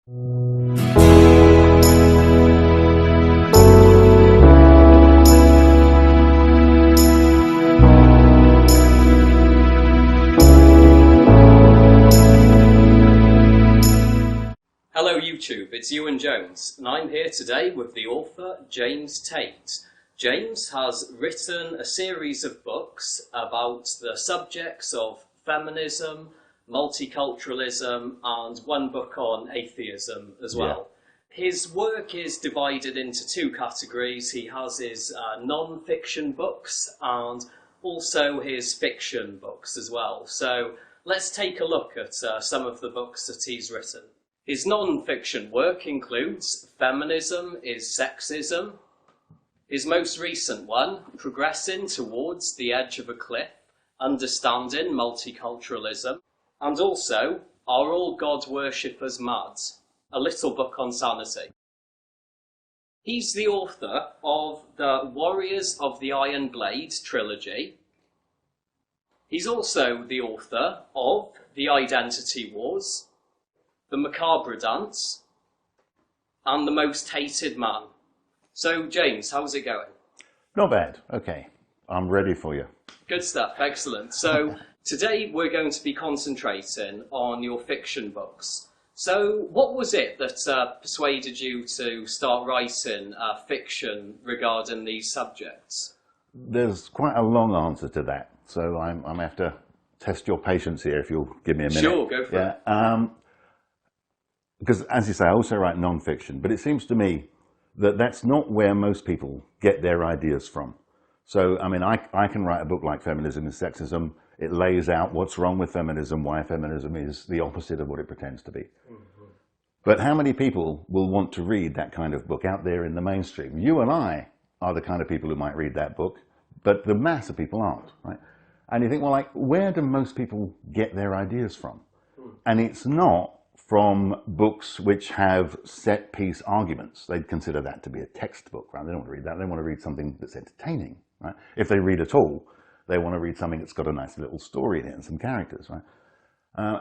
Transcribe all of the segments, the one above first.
Hello YouTube, it's Ewan Jones, and I'm here today with the author James Tate. James has written a series of books about the subjects of feminism, multiculturalism, and one book on atheism as well. Yeah. His work is divided into two categories. He has his non-fiction books and also his fiction books as well. So let's take a look at some of the books that he's written. His non-fiction work includes Feminism is Sexism. His most recent one, Progressing Towards the Edge of a Cliff, Understanding Multiculturalism, and also Are All God Worshippers Mad? A little book on sanity. He's the author of the Warriors of the Iron Blade trilogy. He's also the author of The Identity Wars, The Macabre Dance, and The Most Hated Man. So, James, how's it going? Not bad. Okay, I'm ready for you. Good stuff, excellent. So, today we're going to be concentrating on your fiction books. So, what was it that persuaded you to start writing fiction regarding these subjects? There's quite a long answer to that, so I'm going to have to test your patience here if you'll give me a minute. Sure, go for it. Because, as you say, I also write non-fiction, but it seems to me that that's not where most people get their ideas from. So, I mean, I can write a book like Feminism is Sexism. It lays out what's wrong with feminism, why feminism is the opposite of what it pretends to be. Mm-hmm. But how many people will want to read that kind of book out there in the mainstream? You and I are the kind of people who might read that book, but the mass of people aren't, right? And you think, well, like, where do most people get their ideas from? And it's not from books which have set-piece arguments. They'd consider that to be a textbook, right? They don't want to read that. They want to read something that's entertaining, right? If they read at all, they want to read something that's got a nice little story in it and some characters, right?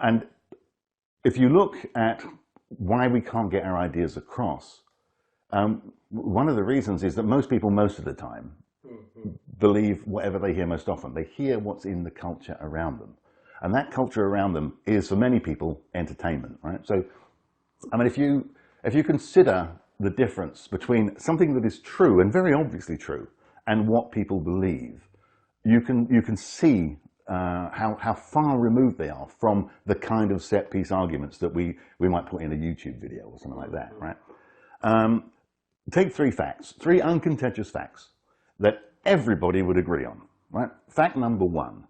And if you look at why we can't get our ideas across, one of the reasons is that most people, most of the time, believe whatever they hear most often. They hear what's in the culture around them. And that culture around them is, for many people, entertainment, right? So, I mean, if you consider the difference between something that is true, and very obviously true, and what people believe, you can see how far removed they are from the kind of set-piece arguments that we might put in a YouTube video or something like that, right? Take three facts, three uncontentious facts that everybody would agree on, right? Fact number one.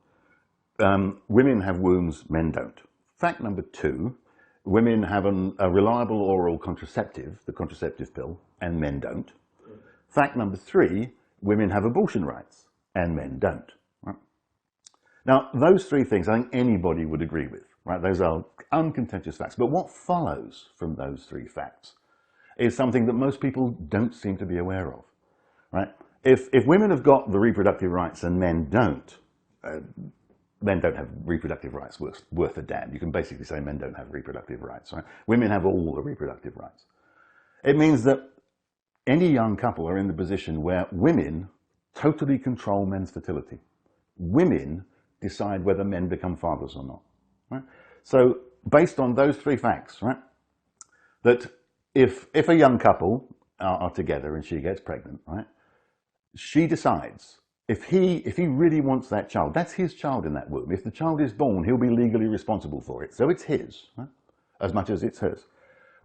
Women have wombs, men don't. Fact number two, women have a reliable oral contraceptive, the contraceptive pill, and men don't. Fact number three, women have abortion rights, and men don't. Right? Now, those three things I think anybody would agree with, right? Those are uncontentious facts. But what follows from those three facts is something that most people don't seem to be aware of, right? If women have got the reproductive rights and men don't have reproductive rights worth a damn. You can basically say men don't have reproductive rights, right? Women have all the reproductive rights. It means that any young couple are in the position where women totally control men's fertility. Women decide whether men become fathers or not, right? So based on those three facts, right, that if a young couple are together and she gets pregnant, right, she decides if he really wants that child, that's his child in that womb. If the child is born, he'll be legally responsible for it. So it's his, right? As much as it's hers,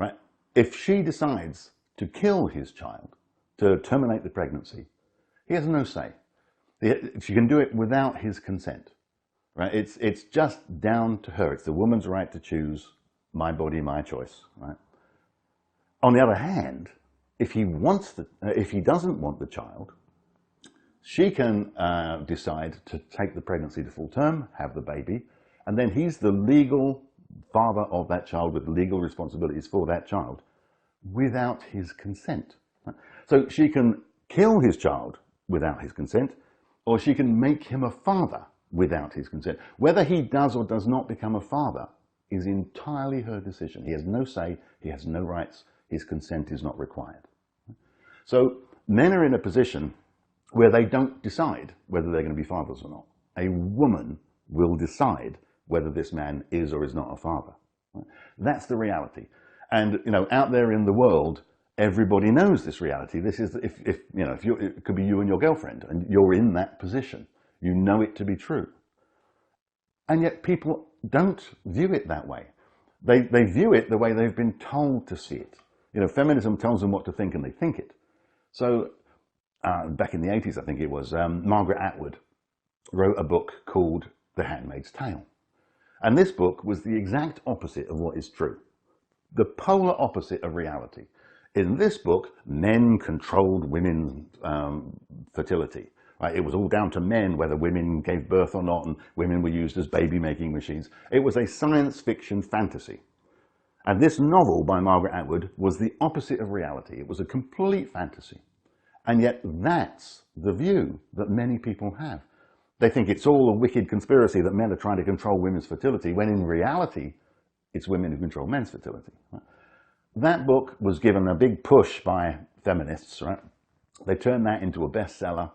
right? If she decides to kill his child, to terminate the pregnancy, he has no say. She can do it without his consent, right? It's just down to her. It's the woman's right to choose, my body, my choice, right? On the other hand, if he doesn't want the child, she can decide to take the pregnancy to full term, have the baby, and then he's the legal father of that child with legal responsibilities for that child without his consent. So she can kill his child without his consent, or she can make him a father without his consent. Whether he does or does not become a father is entirely her decision. He has no say, he has no rights, his consent is not required. So men are in a position where they don't decide whether they're going to be fathers or not. A woman will decide whether this man is or is not a father. That's the reality. And out there in the world, everybody knows this reality. This is if it could be you and your girlfriend, and you're in that position. You know it to be true. And yet people don't view it that way. They view it the way they've been told to see it. Feminism tells them what to think and they think it. So back in the 80s, I think it was, Margaret Atwood wrote a book called The Handmaid's Tale. And this book was the exact opposite of what is true. The polar opposite of reality. In this book, men controlled women's fertility. Right? It was all down to men whether women gave birth or not, and women were used as baby-making machines. It was a science fiction fantasy. And this novel by Margaret Atwood was the opposite of reality. It was a complete fantasy. And yet that's the view that many people have. They think it's all a wicked conspiracy that men are trying to control women's fertility, when in reality, it's women who control men's fertility. Right? That book was given a big push by feminists, right? They turned that into a bestseller.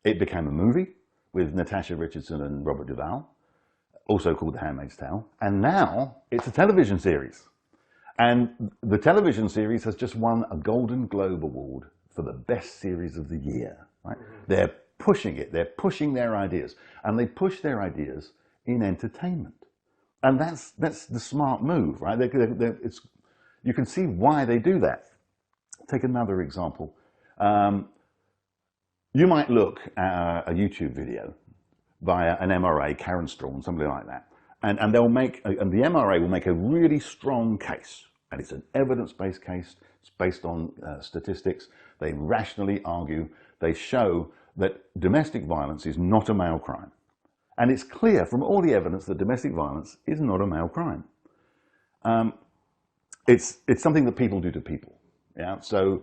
It became a movie with Natasha Richardson and Robert Duvall, also called The Handmaid's Tale. And now it's a television series. And the television series has just won a Golden Globe Award for the best series of the year. Right? They're pushing it. They're pushing their ideas. And they push their ideas in entertainment. And that's the smart move, right? You can see why they do that. Take another example. You might look at a YouTube video by an MRA, Karen Strawn, somebody like that, and the MRA will make a really strong case, and it's an evidence-based case. It's based on statistics. They rationally argue. They show that domestic violence is not a male crime, and it's clear from all the evidence that domestic violence is not a male crime. It's something that people do to people. Yeah. So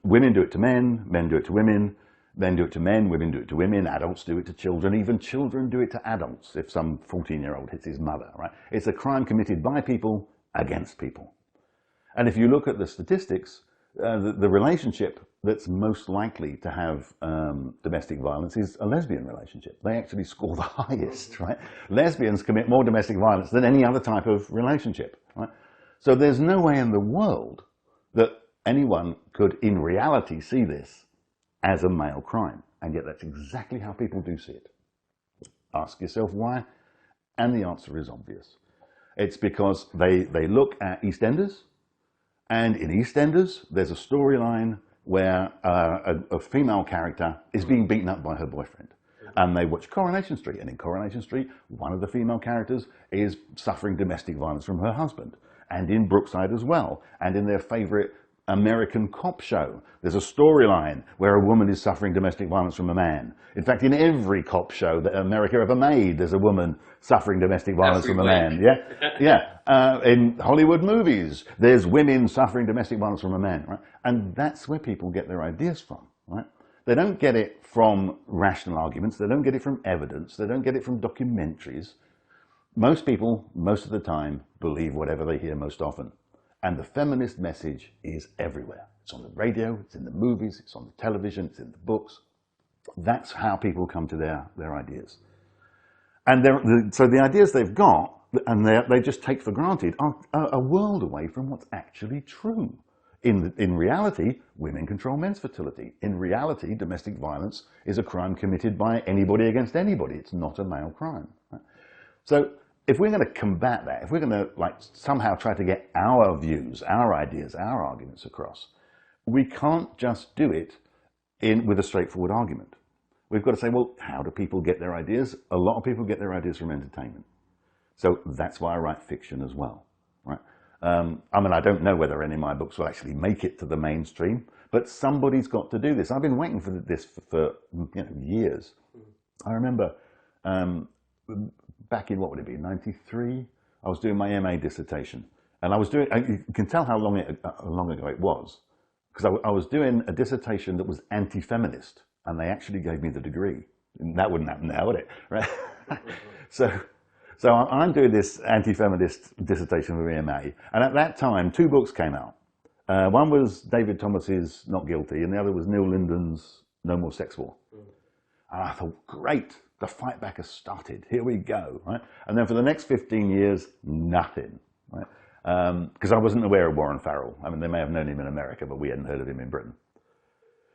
women do it to men do it to women. Men do it to men, women do it to women, adults do it to children, even children do it to adults if some 14-year-old hits his mother, right? It's a crime committed by people against people. And if you look at the statistics, the relationship that's most likely to have domestic violence is a lesbian relationship. They actually score the highest, right? Lesbians commit more domestic violence than any other type of relationship, right? So there's no way in the world that anyone could, in reality, see this as a male crime. And yet that's exactly how people do see it. Ask yourself why, and the answer is obvious. It's because they look at EastEnders, and in EastEnders there's a storyline where a female character is being beaten up by her boyfriend. And they watch Coronation Street, and in Coronation Street, one of the female characters is suffering domestic violence from her husband. And in Brookside as well, and in their favourite American cop show, there's a storyline where a woman is suffering domestic violence from a man. In fact, in every cop show that America ever made, there's a woman suffering domestic violence from a man. Yeah. In Hollywood movies, there's women suffering domestic violence from a man. Right? And that's where people get their ideas from. Right? They don't get it from rational arguments. They don't get it from evidence. They don't get it from documentaries. Most people, most of the time, believe whatever they hear most often. And the feminist message is everywhere. It's on the radio, it's in the movies, it's on the television, it's in the books. That's how people come to their ideas. And so the ideas they've got, and they just take for granted, are a world away from what's actually true. In reality, women control men's fertility. In reality, domestic violence is a crime committed by anybody against anybody. It's not a male crime. Right? So if we're going to combat that, if we're going to somehow try to get our views, our ideas, our arguments across, we can't just do it with a straightforward argument. We've got to say, well, how do people get their ideas? A lot of people get their ideas from entertainment. So that's why I write fiction as well. Right? I mean, I don't know whether any of my books will actually make it to the mainstream, but somebody's got to do this. I've been waiting for this for years. I remember back in, what would it be, 93? I was doing my MA dissertation. And you can tell how long ago it was, because I was doing a dissertation that was anti-feminist, and they actually gave me the degree. And that wouldn't happen now, would it? Right? So So I'm doing this anti-feminist dissertation with EMA, and at that time, 2 books came out. One was David Thomas's Not Guilty, and the other was Neil Linden's No More Sex War. And I thought, great, the fight back has started. Here we go, right? And then for the next 15 years, nothing, right? Because I wasn't aware of Warren Farrell. I mean, they may have known him in America, but we hadn't heard of him in Britain.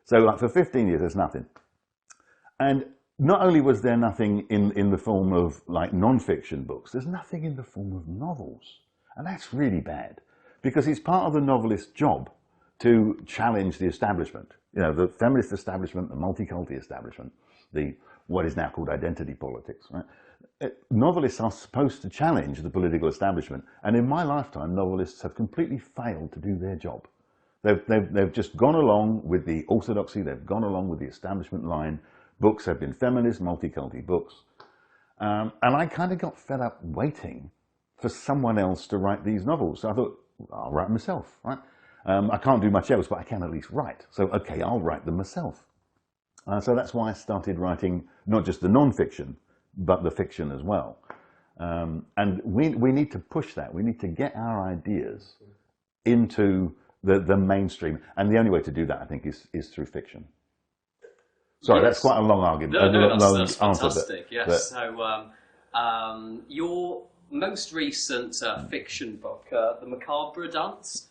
So like, for 15 years, there's nothing. And not only was there nothing in the form of like non-fiction books, there's nothing in the form of novels. And that's really bad, because it's part of the novelist's job to challenge the establishment. You know, the feminist establishment, the multi-culti establishment, what is now called identity politics, right? Novelists are supposed to challenge the political establishment. And in my lifetime, novelists have completely failed to do their job. They've just gone along with the orthodoxy, they've gone along with the establishment line. Books have been feminist, multi-culti books. And I kind of got fed up waiting for someone else to write these novels. So I thought, I'll write them myself, right? I can't do much else, but I can at least write. So, okay, I'll write them myself. So that's why I started writing not just the non-fiction, but the fiction as well. And we need to push that. We need to get our ideas into the mainstream. And the only way to do that, I think, is through fiction. Sorry, yes. That's quite a long argument. No, that's fantastic. Yes. So your most recent fiction book, The Macabre Dance,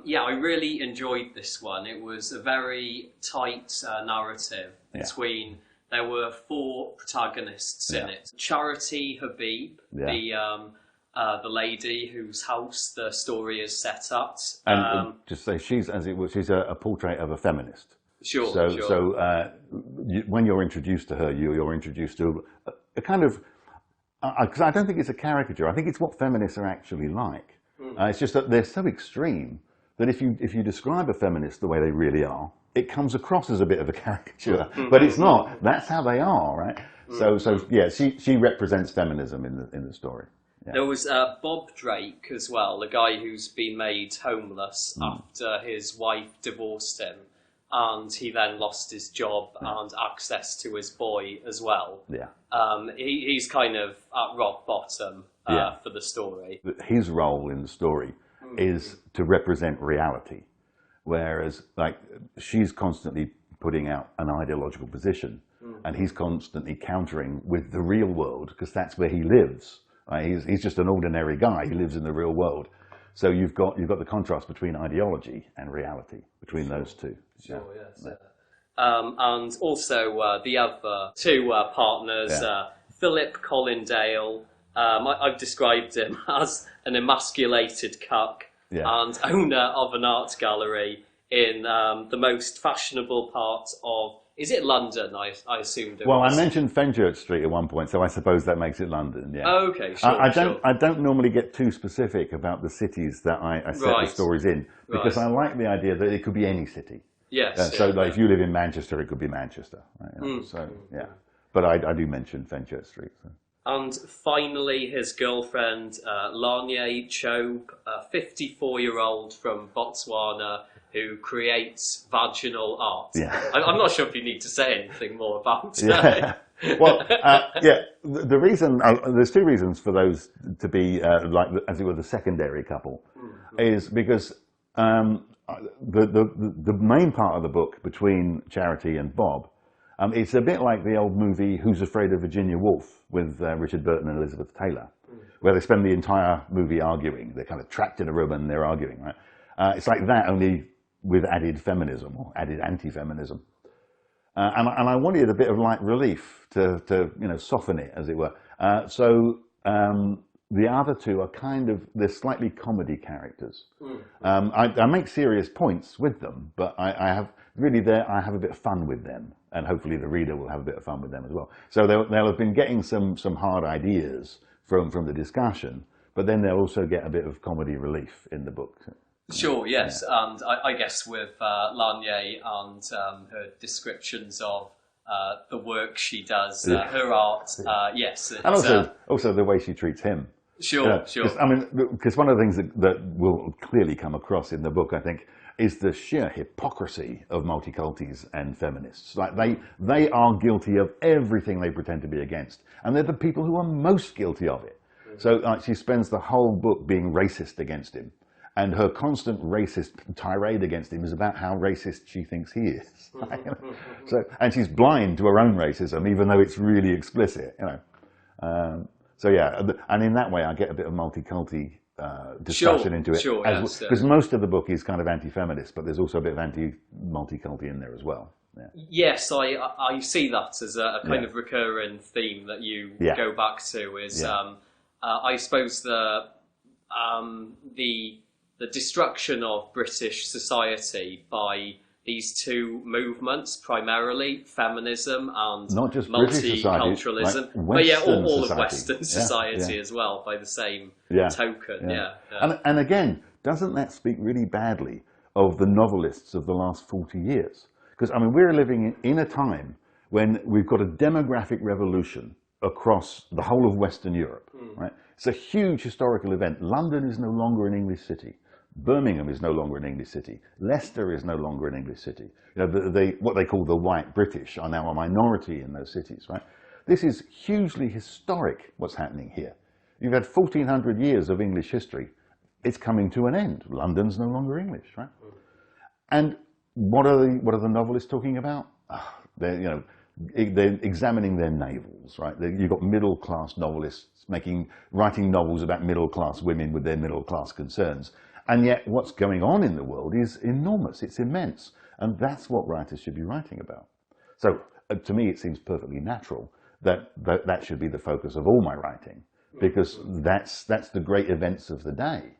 yeah, I really enjoyed this one. It was a very tight narrative between, there were 4 protagonists in it. Charity Habib, the lady whose house the story is set at. And just say, she's a portrait of a feminist. Sure, So when you're introduced to her, you're introduced to a kind of, because I don't think it's a caricature. I think it's what feminists are actually like. It's just that they're so extreme that if you describe a feminist the way they really are, it comes across as a bit of a caricature, but it's not. That's how they are, right? So yeah, she represents feminism in the story. Yeah. There was Bob Drake as well, the guy who's been made homeless after his wife divorced him, and he then lost his job and access to his boy as well. Yeah. He's kind of at rock bottom for the story. His role in the story is to represent reality, whereas like she's constantly putting out an ideological position, and he's constantly countering with the real world, because that's where he lives. Right? He's just an ordinary guy. He lives in the real world. So you've got the contrast between ideology and reality, between those two. Sure, yes. And also the other 2 partners, Philip Collindale. I've described him as an emasculated cuck and owner of an art gallery in the most fashionable part of, is it London? I assumed it was. Well, I mentioned Fenchurch Street at one point, so I suppose that makes it London, yeah. Okay, sure, I don't normally get too specific about the cities that I set the stories in, because I like the idea that it could be any city. Yes. So like, if you live in Manchester, it could be Manchester. Right? So, yeah. But I do mention Fenchurch Street. So. And finally, his girlfriend, Lanye Chobe, a 54-year-old from Botswana, who creates vaginal art. Yeah. I'm not sure if you need to say anything more about it. Well, the reason, there's 2 reasons for those to be like, as it were, the secondary couple, is because the main part of the book between Charity and Bob, it's a bit like the old movie Who's Afraid of Virginia Woolf with Richard Burton and Elizabeth Taylor, where they spend the entire movie arguing. They're kind of trapped in a room and they're arguing, right? It's like that, only with added feminism or added anti-feminism. And I wanted a bit of light relief to soften it, as it were. So the other 2 are kind of, they're slightly comedy characters. I make serious points with them, but I have a bit of fun with them, and hopefully the reader will have a bit of fun with them as well. So they'll have been getting some hard ideas from the discussion, but then they'll also get a bit of comedy relief in the book. Sure, yes, and I guess with Lanye and her descriptions of the work she does, her art, yes. And also the way she treats him. Sure, sure. I mean, because one of the things that will clearly come across in the book, I think, is the sheer hypocrisy of multiculties and feminists. Like they are guilty of everything they pretend to be against, and they're the people who are most guilty of it. So she spends the whole book being racist against him, and her constant racist tirade against him is about how racist she thinks he is. And she's blind to her own racism, even though it's really explicit. So yeah, and in that way, I get a bit of multi-culti discussion into it. Sure, because most of the book is kind of anti-feminist, but there's also a bit of multi-culti in there as well. Yeah. Yes, I see that as a kind of recurring theme that you go back to. Is I suppose the destruction of British society by these two movements, primarily feminism and not just multiculturalism, like but yeah, all society. of Western society as well, by the same token. And again, doesn't that speak really badly of the novelists of the last 40 years? Because I mean, we're living in a time when we've got a demographic revolution across the whole of Western Europe. Right? It's a huge historical event. London is no longer an English city. Birmingham is no longer an English city. Leicester is no longer an English city. What they call the white British are now a minority in those cities, right? This is hugely historic, what's happening here. You've had 1,400 years of English history. It's coming to an end. London's no longer English, right? And what are the novelists talking about? They're examining their navels, right? You've got middle-class novelists writing novels about middle-class women with their middle-class concerns. And yet what's going on in the world is enormous, it's immense. And that's what writers should be writing about. So to me, it seems perfectly natural that should be the focus of all my writing, because that's the great events of the day.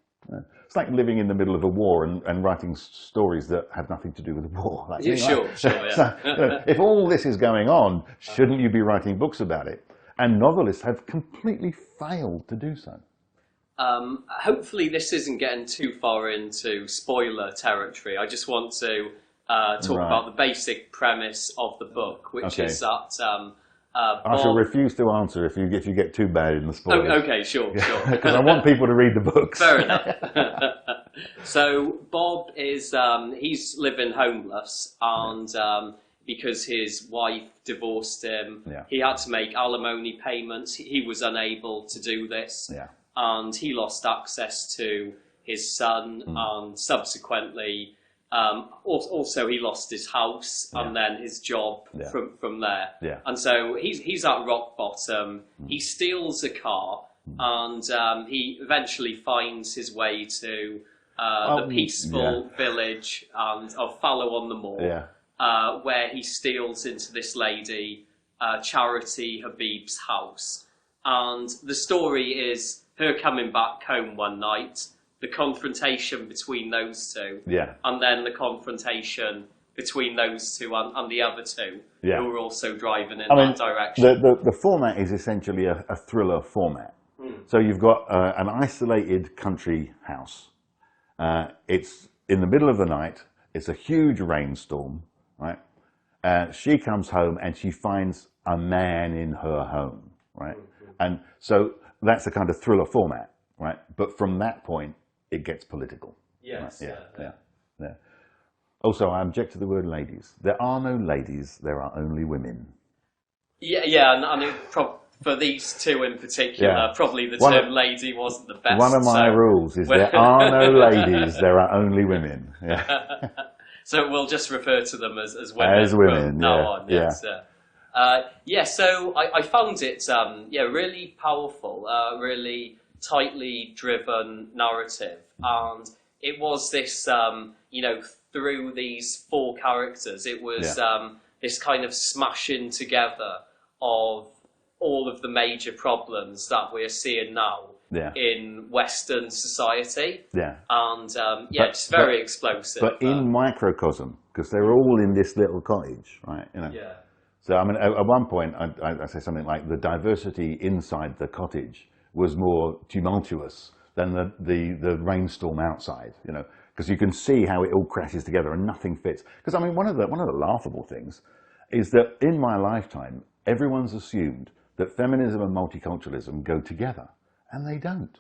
It's like living in the middle of a war and writing stories that have nothing to do with the war. Sure, yeah. So, if all this is going on, shouldn't you be writing books about it? And novelists have completely failed to do so. Hopefully this isn't getting too far into spoiler territory. I just want to talk about the basic premise of the book, which is that I shall refuse to answer if you get too bad in the spoilers. Oh, okay, sure. Because I want people to read the books. Fair enough. So Bob is he's living homeless, and because his wife divorced him, he had to make alimony payments. He was unable to do this. And he lost access to his son, and subsequently, also he lost his house and then his job from there. And so he's at rock bottom. He steals a car, and he eventually finds his way to the peaceful village of Fallow-on-the-Moor, where he steals into this lady, Charity Habib's house. And the story is her coming back home one night, the confrontation between those two, and then the confrontation between those two and the other two who are also driving in that direction. The format is essentially a thriller format. So you've got an isolated country house. It's in the middle of the night. It's a huge rainstorm, right? She comes home and she finds a man in her home, right? And so that's the kind of thriller format, right? But from that point, it gets political. Yes. Right? Yeah. Also, I object to the word ladies. There are no ladies, there are only women. And for these two in particular, probably the term lady wasn't the best. One of my rules is there are no ladies, there are only women. So we'll just refer to them as women. As women, from now on. So I found it really powerful, really tightly driven narrative, and it was this through these four characters, it was this kind of smashing together of all of the major problems that we're seeing now in Western society. And it's very explosive. But in microcosm, because they're all in this little cottage, right? So, I mean, at one point, I say something like the diversity inside the cottage was more tumultuous than the rainstorm outside, because you can see how it all crashes together and nothing fits. Because, I mean, one of the laughable things is that in my lifetime, everyone's assumed that feminism and multiculturalism go together. and they don't.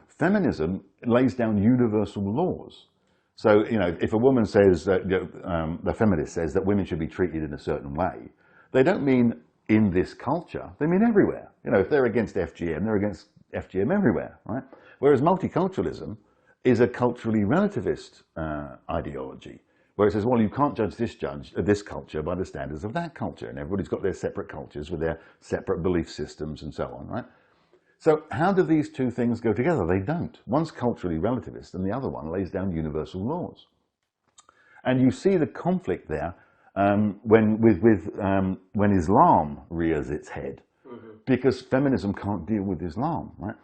Feminism lays down universal laws. So, if a woman says that, the feminist says that women should be treated in a certain way, they don't mean in this culture, they mean everywhere. If they're against FGM, they're against FGM everywhere, right? Whereas multiculturalism is a culturally relativist ideology, where it says, well, you can't judge this culture by the standards of that culture, and everybody's got their separate cultures with their separate belief systems and so on, right? So how do these two things go together? They don't. One's culturally relativist and the other one lays down universal laws. And you see the conflict there when Islam rears its head, because feminism can't deal with Islam, right?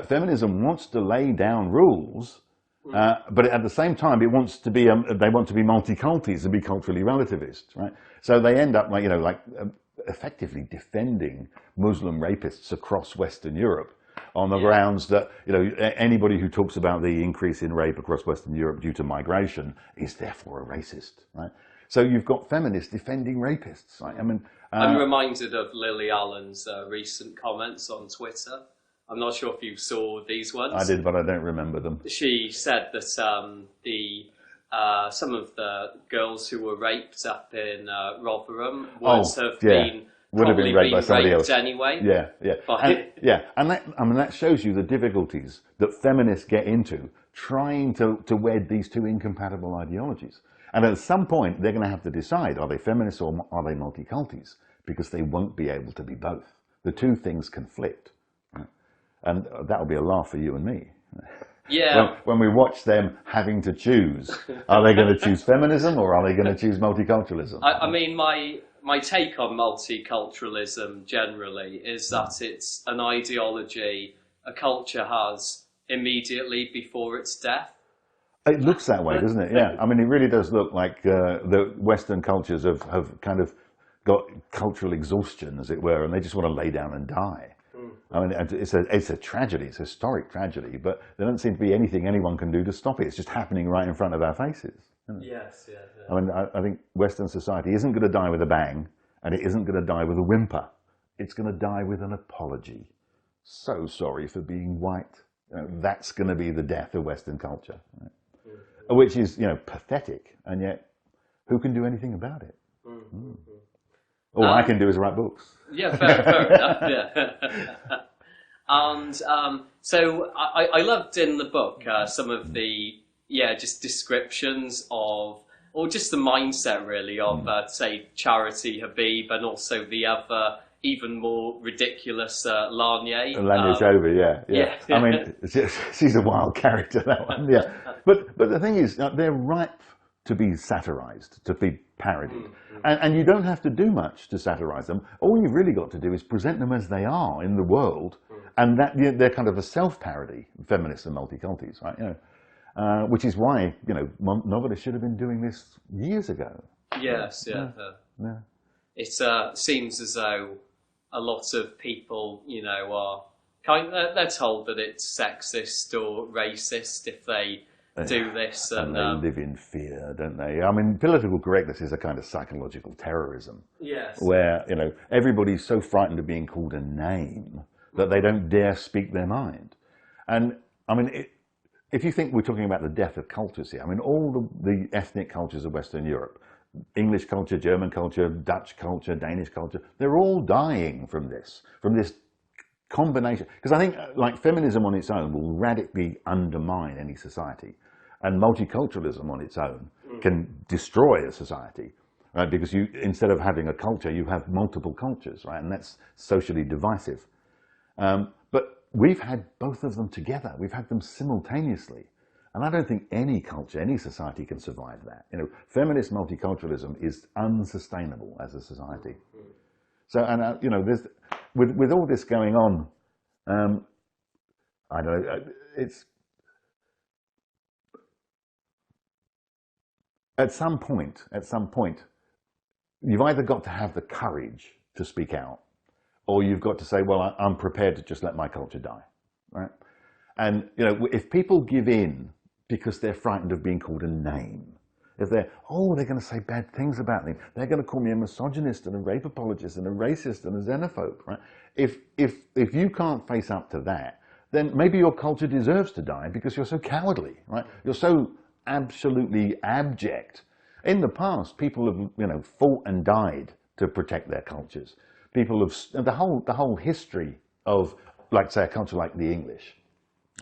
Feminism wants to lay down rules, but at the same time, it wants to be they want to be multi-culties and be culturally relativist, right? So they end up effectively defending Muslim rapists across Western Europe on the grounds that anybody who talks about the increase in rape across Western Europe due to migration is therefore a racist, right? So you've got feminists defending rapists, right? I mean, I'm reminded of Lily Allen's recent comments on Twitter. I'm not sure if you saw these ones. I did, but I don't remember them. She said that some of the girls who were raped up in Rotherham would have been raped by somebody else anyway. And that shows you the difficulties that feminists get into trying to wed these two incompatible ideologies. And at some point, they're going to have to decide, are they feminists or are they multi-culties? Because they won't be able to be both. The two things conflict. Right? And that'll be a laugh for you and me. Yeah. When we watch them having to choose, are they going to choose feminism or are they going to choose multiculturalism? I mean, my take on multiculturalism generally is that it's an ideology a culture has immediately before its death. It looks that way, doesn't it? Yeah. I mean, it really does look like the Western cultures have kind of got cultural exhaustion, as it were, and they just want to lay down and die. I mean, it's a tragedy. It's a historic tragedy, but there doesn't seem to be anything anyone can do to stop it. It's just happening right in front of our faces. Yes, yeah. I mean, I think Western society isn't going to die with a bang, and it isn't going to die with a whimper. It's going to die with an apology. So sorry for being white. That's going to be the death of Western culture. Right? Which is, pathetic, and yet who can do anything about it? All I can do is write books. Yeah, fair enough, yeah. And so I loved in the book some of the, just descriptions of, or just the mindset really of, say, Charity Habib, and also the other, even more ridiculous Lanier. Lanier Chauvy, yeah. I mean, she's a wild character, that one, yeah. But the thing is, they're ripe to be satirized, to be parodied. And you don't have to do much to satirize them. All you've really got to do is present them as they are in the world, and that they're kind of a self-parody, feminists and multiculties, right? Which is why, novelists should have been doing this years ago. Yes, yeah. It seems as though a lot of people, are they're told that it's sexist or racist if they do this. And they live in fear, don't they? I mean, political correctness is a kind of psychological terrorism. Yes. Where, everybody's so frightened of being called a name that they don't dare speak their mind. And, I mean, if you think we're talking about the death of cultures here, I mean, all the ethnic cultures of Western Europe, English culture, German culture, Dutch culture, Danish culture, they're all dying from this combination. Because I think, feminism on its own will radically undermine any society. And multiculturalism on its own can destroy a society, right? Because instead of having a culture, you have multiple cultures, right? And that's socially divisive. But we've had both of them together. We've had them simultaneously. And I don't think any culture, any society can survive that. Feminist multiculturalism is unsustainable as a society. So, and there's, with all this going on, I don't know, it's, at some point, you've either got to have the courage to speak out, or you've got to say, well, I'm prepared to just let my culture die, right? And, if people give in because they're frightened of being called a name, if they're going to say bad things about me, they're going to call me a misogynist and a rape apologist and a racist and a xenophobe, right? If you can't face up to that, then maybe your culture deserves to die because you're so cowardly, right? You're so absolutely abject. In the past, people have, you know, fought and died to protect their cultures. People have, the whole history of, like, say, a culture like the English.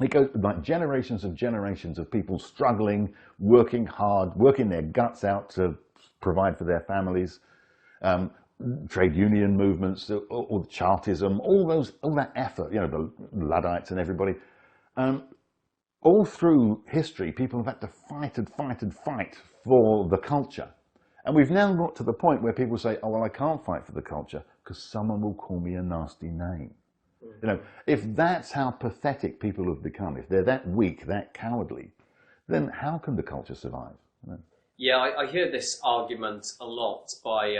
It goes like generations of people struggling, working hard, working their guts out to provide for their families. Trade union movements, or the Chartism, all that effort, you know, the Luddites and everybody. All through history, people have had to fight for the culture. And we've now got to the point where people say, oh, well, I can't fight for the culture because someone will call me a nasty name. You know, if that's how pathetic people have become, if they're that weak, that cowardly, then how can the culture survive? You know? Yeah, I hear this argument a lot by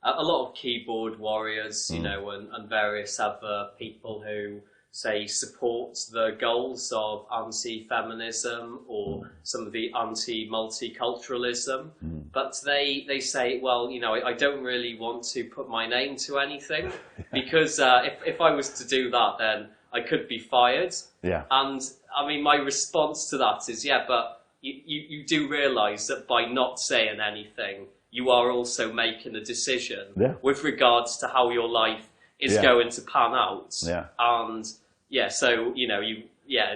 a lot of keyboard warriors, you know, and various other people who say support the goals of anti-feminism or some of the anti-multiculturalism, but they say, well, you know, I don't really want to put my name to anything because if I was to do that, then I could be fired. Yeah. And I mean, my response to that is, yeah, but you do realise that by not saying anything, you are also making a decision with regards to how your life is going to pan out. Yeah. And yeah, so, you know,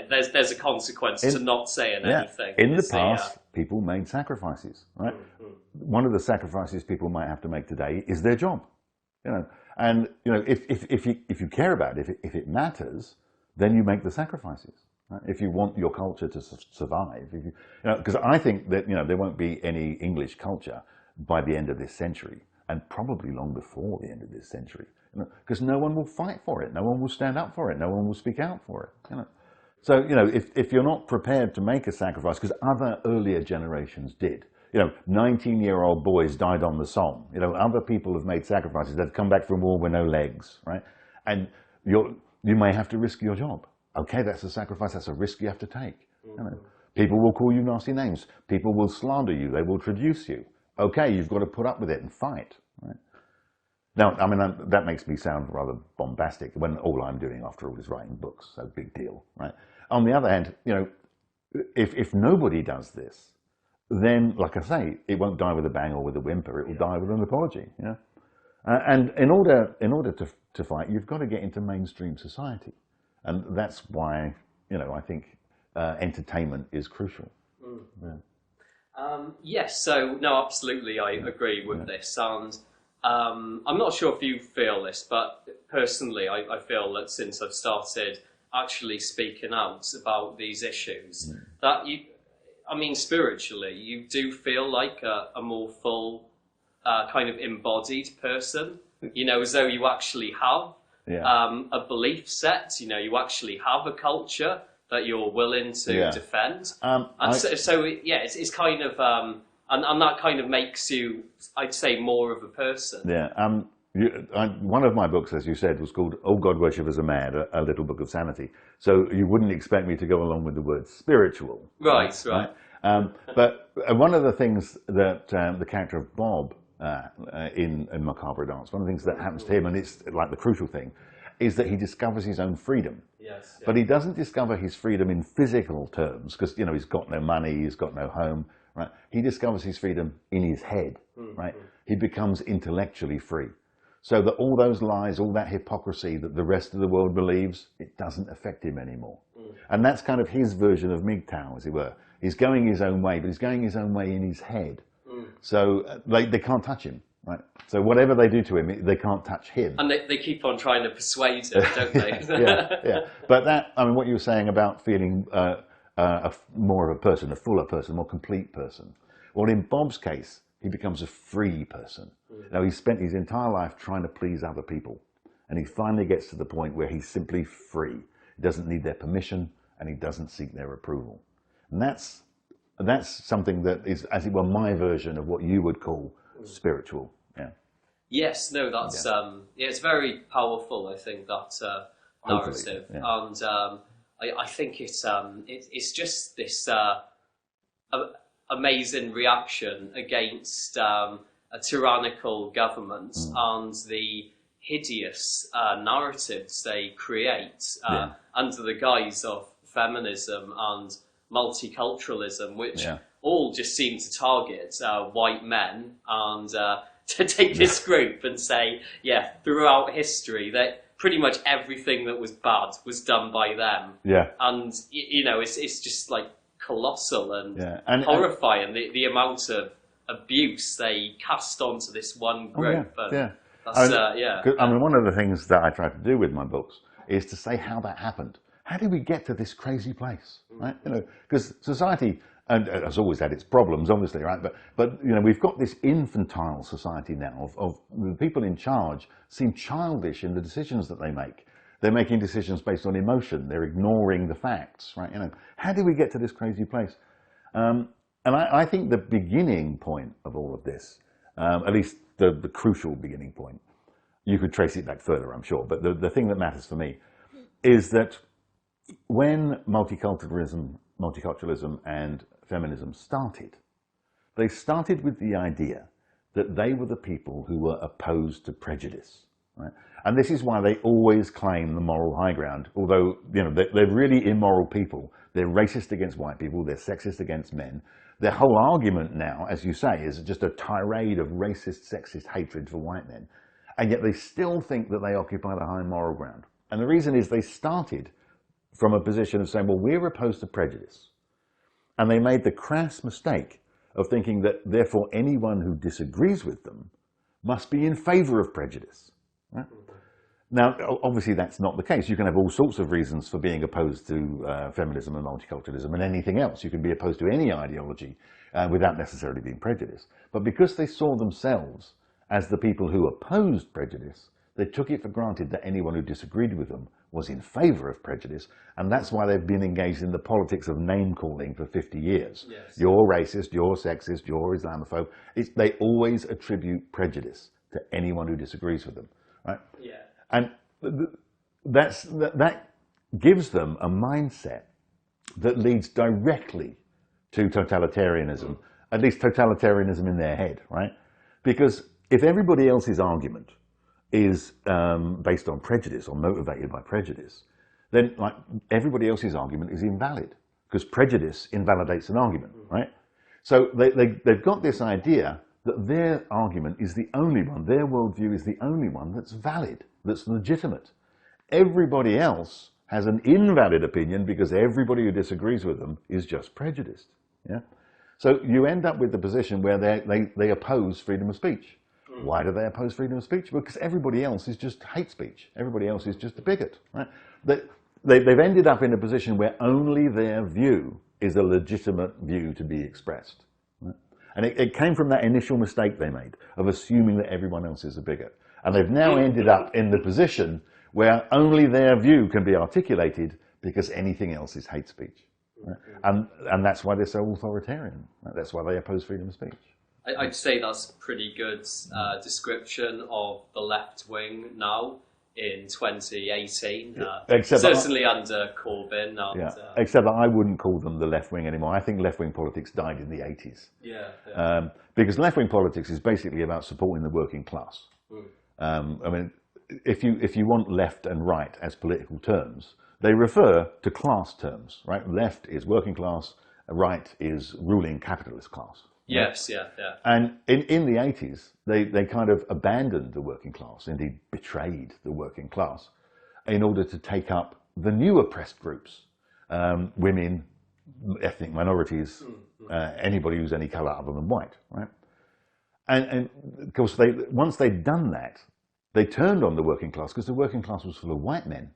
there's a consequence to not saying anything. In the past, people made sacrifices, right? One of the sacrifices people might have to make today is their job, you know. And, you know, if you care about it, if it matters, then you make the sacrifices. Right? If you want your culture to survive, you know, because I think that, you know, there won't be any English culture by the end of this century, and probably long before the end of this century, because no one will fight for it, no one will stand up for it, no one will speak out for it. You know, so, you know, if you're not prepared to make a sacrifice, because other earlier generations did, you know, 19-year-old boys died on the Somme. You know, other people have made sacrifices. They've come back from war with no legs, right? And you may have to risk your job. Okay, that's a sacrifice. That's a risk you have to take. You know, people will call you nasty names. People will slander you. They will traduce you. Okay, you've got to put up with it and fight. Right? Now, I mean, that makes me sound rather bombastic when all I'm doing, after all, is writing books. So big deal, right? On the other hand, you know, if nobody does this, then, like I say, it won't die with a bang or with a whimper. It will die with an apology. You know, and in order to fight, you've got to get into mainstream society, and that's why, you know, I think entertainment is crucial. Yeah. Yes, so no, absolutely, I agree with this, and I'm not sure if you feel this, but personally, I feel that since I've started actually speaking out about these issues, that I mean, spiritually, you do feel like a more full, kind of embodied person, you know, as though you actually have a belief set, you know, you actually have a culture that you're willing to defend. It's kind of, and that kind of makes you, I'd say, more of a person. Yeah. One of my books, as you said, was called All God Worshippers Are Mad, a little book of sanity. So you wouldn't expect me to go along with the word spiritual. Right. But one of the things that the character of Bob in Macabre Dance, one of the things that happens to him, and it's like the crucial thing, is that he discovers his own freedom. Yes. But he doesn't discover his freedom in physical terms, because, you know, he's got no money, he's got no home, right? He discovers his freedom in his head, right? He becomes intellectually free. So that all those lies, all that hypocrisy that the rest of the world believes, it doesn't affect him anymore. And that's kind of his version of MGTOW, as it were. He's going his own way, but he's going his own way in his head. So they can't touch him. Right. So whatever they do to him, they can't touch him. And they keep on trying to persuade him, don't they? Yeah. But that, I mean, what you were saying about feeling more of a person, a fuller person, a more complete person. Well, in Bob's case, he becomes a free person. Now, he spent his entire life trying to please other people. And he finally gets to the point where he's simply free. He doesn't need their permission, and he doesn't seek their approval. And that's something that is, as it were, my version of what you would call spiritual. Yeah. Yes, no, that's it's very powerful, I think, that narrative. And I think it's just this amazing reaction against a tyrannical government and the hideous narratives they create Yeah. under the guise of feminism and multiculturalism, which all just seem to target white men and to take this group and say, yeah, throughout history that pretty much everything that was bad was done by them. Yeah. And you know, it's just like colossal and, and horrifying the amount of abuse they cast onto this one group. That's, I mean, one of the things that I try to do with my books is to say how that happened. How did we get to this crazy place, right? You know, because society, and has always had its problems, obviously, right? But you know, we've got this infantile society now of the people in charge seem childish in the decisions that they make. They're making decisions based on emotion. They're ignoring the facts, right? You know, how did we get to this crazy place? And I think the beginning point of all of this, at least the crucial beginning point, you could trace it back further, I'm sure, but the thing that matters for me is that when multiculturalism and feminism started, they started with the idea that they were the people who were opposed to prejudice, right? And this is why they always claim the moral high ground, although, you know, they're really immoral people. They're racist against white people, they're sexist against men. Their whole argument now, as you say, is just a tirade of racist, sexist hatred for white men. And yet they still think that they occupy the high moral ground. And the reason is they started from a position of saying, well, we're opposed to prejudice. And they made the crass mistake of thinking that, therefore, anyone who disagrees with them must be in favor of prejudice. Right? Now, obviously, that's not the case. You can have all sorts of reasons for being opposed to feminism and multiculturalism and anything else. You can be opposed to any ideology without necessarily being prejudiced. But because they saw themselves as the people who opposed prejudice, they took it for granted that anyone who disagreed with them was in favor of prejudice, and that's why they've been engaged in the politics of name-calling for 50 years. Yes. You're racist, you're sexist, you're Islamophobe. They always attribute prejudice to anyone who disagrees with them, right? Yeah. And that gives them a mindset that leads directly to totalitarianism, at least totalitarianism in their head, right? Because if everybody else's argument is based on prejudice or motivated by prejudice, then like everybody else's argument is invalid because prejudice invalidates an argument, right? So they've got this idea that their argument is the only one, their worldview is the only one that's valid, that's legitimate. Everybody else has an invalid opinion because everybody who disagrees with them is just prejudiced. Yeah. So you end up with the position where they oppose freedom of speech. Why do they oppose freedom of speech? Because everybody else is just hate speech. Everybody else is just a bigot. Right? They've ended up in a position where only their view is a legitimate view to be expressed. Right? And it came from that initial mistake they made of assuming that everyone else is a bigot. And they've now ended up in the position where only their view can be articulated because anything else is hate speech. Right? And that's why they're so authoritarian. Right? That's why they oppose freedom of speech. I'd say that's a pretty good description of the left wing now in 2018. Certainly under Corbyn. And, except that I wouldn't call them the left wing anymore. I think left wing politics died in the 80s. Because left wing politics is basically about supporting the working class. I mean, if you want left and right as political terms, they refer to class terms, right? Left is working class, right is ruling capitalist class. Yes, And in the 80s, they kind of abandoned the working class, indeed betrayed the working class, in order to take up the new oppressed groups, women, ethnic minorities, anybody who's any colour other than white, right? And of course, once they'd done that, they turned on the working class because the working class was full of white men,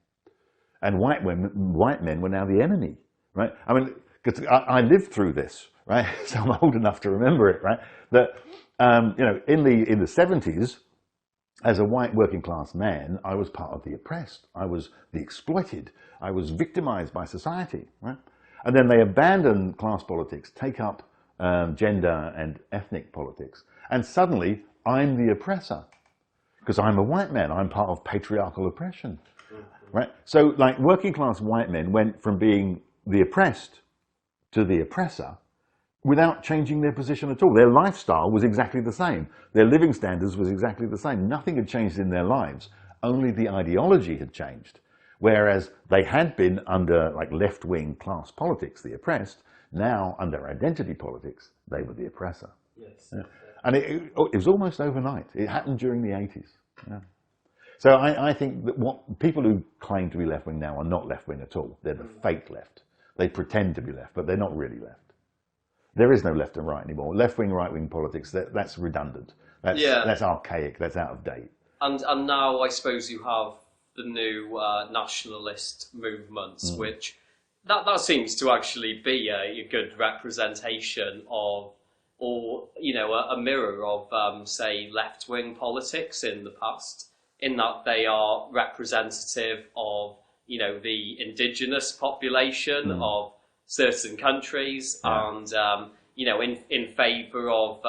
and white men were now the enemy, right? I mean, because I lived through this. Right, so I'm old enough to remember it. Right, that you know, in the 70s, as a white working class man, I was part of the oppressed. I was the exploited. I was victimized by society. Right, and then they abandon class politics, take up gender and ethnic politics, and suddenly I'm the oppressor because I'm a white man. I'm part of patriarchal oppression. Right, so like working class white men went from being the oppressed to the oppressor without changing their position at all. Their lifestyle was exactly the same. Their living standards was exactly the same. Nothing had changed in their lives. Only the ideology had changed. Whereas they had been under like left-wing class politics, the oppressed, now under identity politics, they were the oppressor. Yes. Yeah. And it was almost overnight. It happened during the 80s. Yeah. So I think that what people who claim to be left-wing now are not left-wing at all. They're the fake left. They pretend to be left, but they're not really left. There is no left and right anymore. Left-wing, right-wing politics, that's redundant. That's archaic. That's out of date. And now I suppose you have the new nationalist movements, which that seems to actually be a good representation of, or a mirror of, say, left-wing politics in the past, in that they are representative of, the indigenous population of certain countries, and in favour of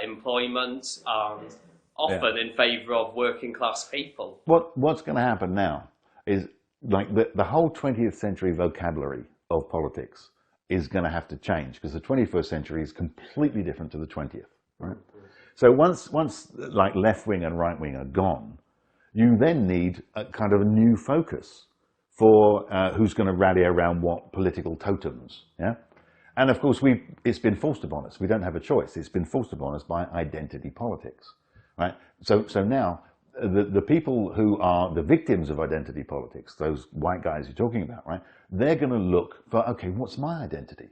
employment, and often in favour of working class people. What's going to happen now is like the whole 20th century vocabulary of politics is going to have to change, because the 21st century is completely different to the 20th, right? So once like left wing and right wing are gone, you then need a kind of a new focus for who's going to rally around what political totems, yeah? And of course, it's been forced upon us. We don't have a choice. It's been forced upon us by identity politics, right? So now, the people who are the victims of identity politics, those white guys you're talking about, right? They're going to look for, okay, what's my identity?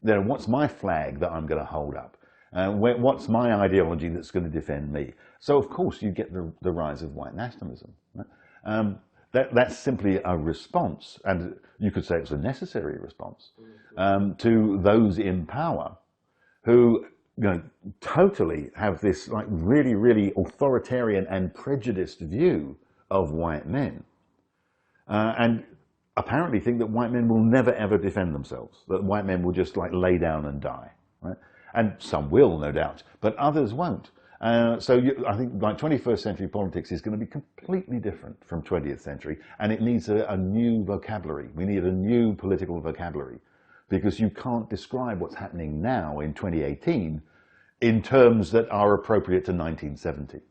What's my flag that I'm going to hold up? What's my ideology that's going to defend me? So of course you get the rise of white nationalism, right? That's simply a response, and you could say it's a necessary response to those in power who totally have this like really, really authoritarian and prejudiced view of white men, and apparently think that white men will never ever defend themselves, that white men will just like lay down and die, right? And some will, no doubt, but others won't. So I think like 21st century politics is going to be completely different from 20th century, and it needs a new vocabulary. We need a new political vocabulary, because you can't describe what's happening now in 2018 in terms that are appropriate to 1970.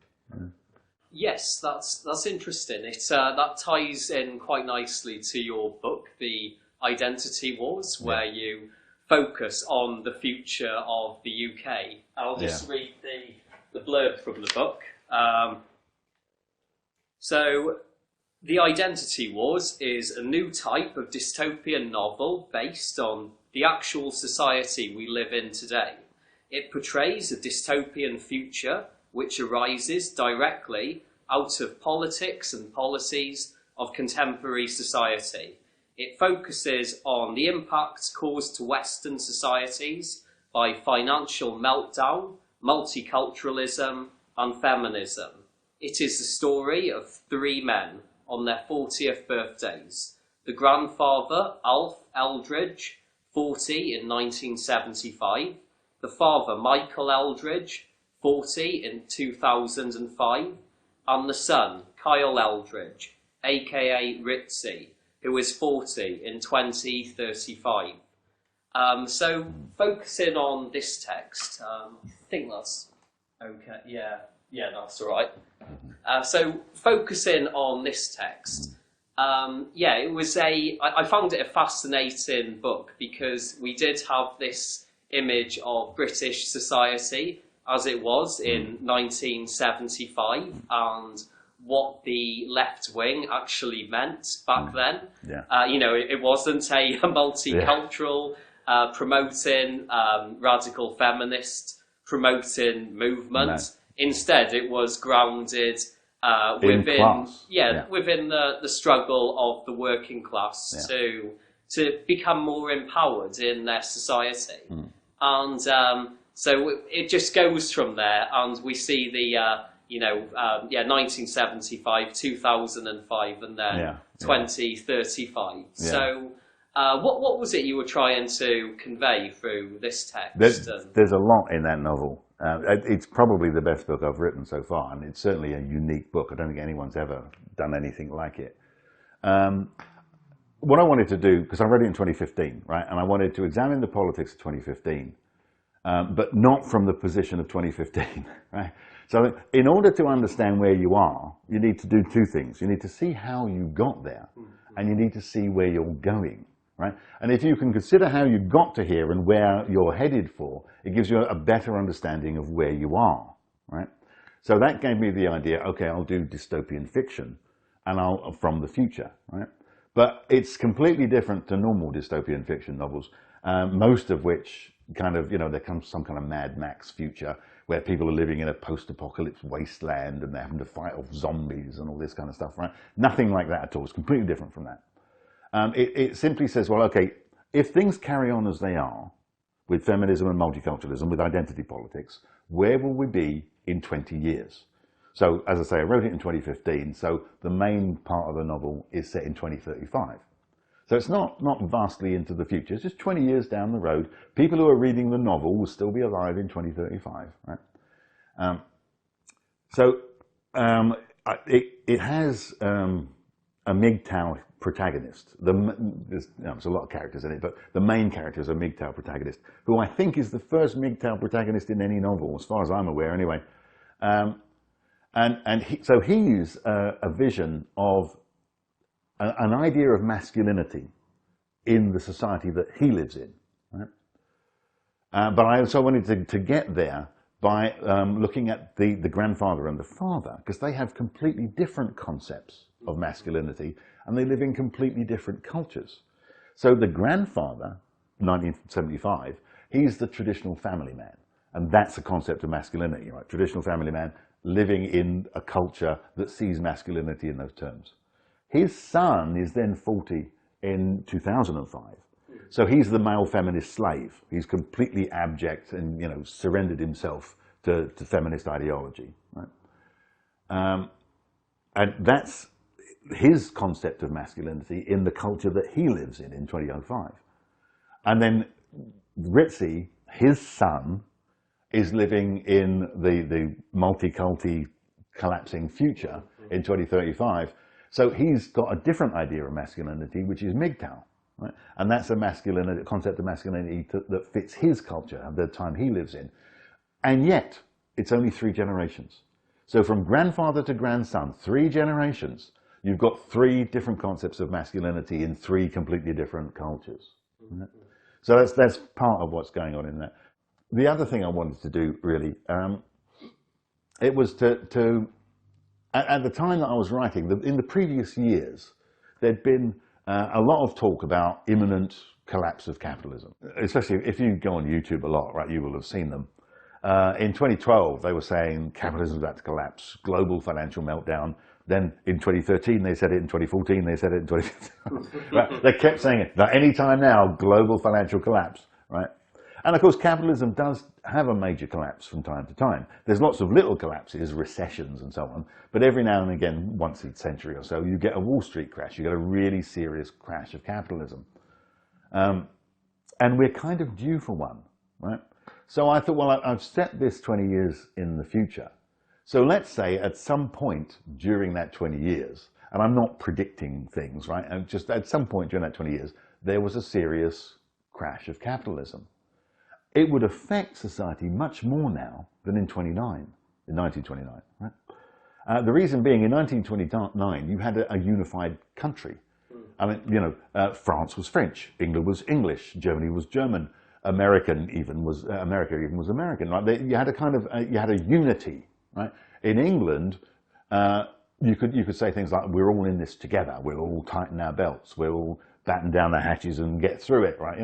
Yes, that's interesting. That ties in quite nicely to your book, The Identity Wars, where you focus on the future of the UK. I'll just read the blurb from the book. So, The Identity Wars is a new type of dystopian novel based on the actual society we live in today. It portrays a dystopian future which arises directly out of politics and policies of contemporary society. It focuses on the impacts caused to Western societies by financial meltdown, multiculturalism, and feminism. It is the story of three men on their 40th birthdays. The grandfather, Alf Eldridge, 40 in 1975. The father, Michael Eldridge, 40 in 2005. And the son, Kyle Eldridge, aka Ritzy, who is 40 in 2035. So focusing on this text, I think that's okay. Yeah, that's all right. So focusing on this text, it was I found it a fascinating book, because we did have this image of British society as it was in 1975 and what the left wing actually meant back then. It wasn't a multicultural promoting radical feminist promoting movement. No. Instead, it was grounded within the struggle of the working class to become more empowered in their society. And so it just goes from there, and we see the 1975, 2005, and then 2035. So what was it you were trying to convey through this text? There's a lot in that novel. It's probably the best book I've written so far, and it's certainly a unique book. I don't think anyone's ever done anything like it. What I wanted to do, because I read it in 2015, right, and I wanted to examine the politics of 2015 but not from the position of 2015, right? So in order to understand where you are, you need to do two things. You need to see how you got there, and you need to see where you're going, right? And if you can consider how you got to here and where you're headed for, it gives you a better understanding of where you are, right? So that gave me the idea, okay, I'll do dystopian fiction and from the future, right? But it's completely different to normal dystopian fiction novels, most of which kind of, there comes some kind of Mad Max future where people are living in a post-apocalypse wasteland and they're having to fight off zombies and all this kind of stuff, right? Nothing like that at all. It's completely different from that. It simply says, well, okay, if things carry on as they are, with feminism and multiculturalism, with identity politics, where will we be in 20 years? So, as I say, I wrote it in 2015, so the main part of the novel is set in 2035. So it's not vastly into the future, it's just 20 years down the road. People who are reading the novel will still be alive in 2035, right? It has a MGTOW protagonist. There's a lot of characters in it, but the main character is a MGTOW protagonist, who I think is the first MGTOW protagonist in any novel, as far as I'm aware anyway. So he's a vision of an idea of masculinity in the society that he lives in, right? But I also wanted to get there by looking at the grandfather and the father, because they have completely different concepts of masculinity and they live in completely different cultures. So the grandfather, 1975, he's the traditional family man, and that's a concept of masculinity, right? Traditional family man living in a culture that sees masculinity in those terms. His son is then 40 in 2005. So he's the male feminist slave. He's completely abject and, surrendered himself to feminist ideology, right? And that's his concept of masculinity in the culture that he lives in 2005. And then Ritzy, his son, is living in the multi-culti collapsing future in 2035. So he's got a different idea of masculinity, which is MGTOW, right? And that's a concept of masculinity that fits his culture and the time he lives in. And yet, it's only 3 generations. So from grandfather to grandson, 3 generations, you've got 3 different concepts of masculinity in 3 completely different cultures. Right? So that's part of what's going on in that. The other thing I wanted to do, really, it was to at the time that I was writing, in the previous years, there'd been a lot of talk about imminent collapse of capitalism. Especially if you go on YouTube a lot, right, you will have seen them. In 2012, they were saying capitalism is about to collapse, global financial meltdown. Then in 2013, they said it. In 2014, they said it. In 2015, right? They kept saying it. Like, any time now, global financial collapse, right? And of course, capitalism does have a major collapse from time to time. There's lots of little collapses, recessions and so on, but every now and again, once a century or so, you get a Wall Street crash. You get a really serious crash of capitalism. And we're kind of due for one, right? So I thought, well, I've set this 20 years in the future. So let's say at some point during that 20 years, and I'm not predicting things, right? And just at some point during that 20 years, there was a serious crash of capitalism. It would affect society much more now than in 1929, right? The reason being, in 1929, you had a unified country. I mean, France was French, England was English, Germany was German, America even was American. Right? You had a kind of you had a unity, right? In England, you could say things like, "We're all in this together. We'll all tighten our belts. We'll all batten down the hatches and get through it." Right?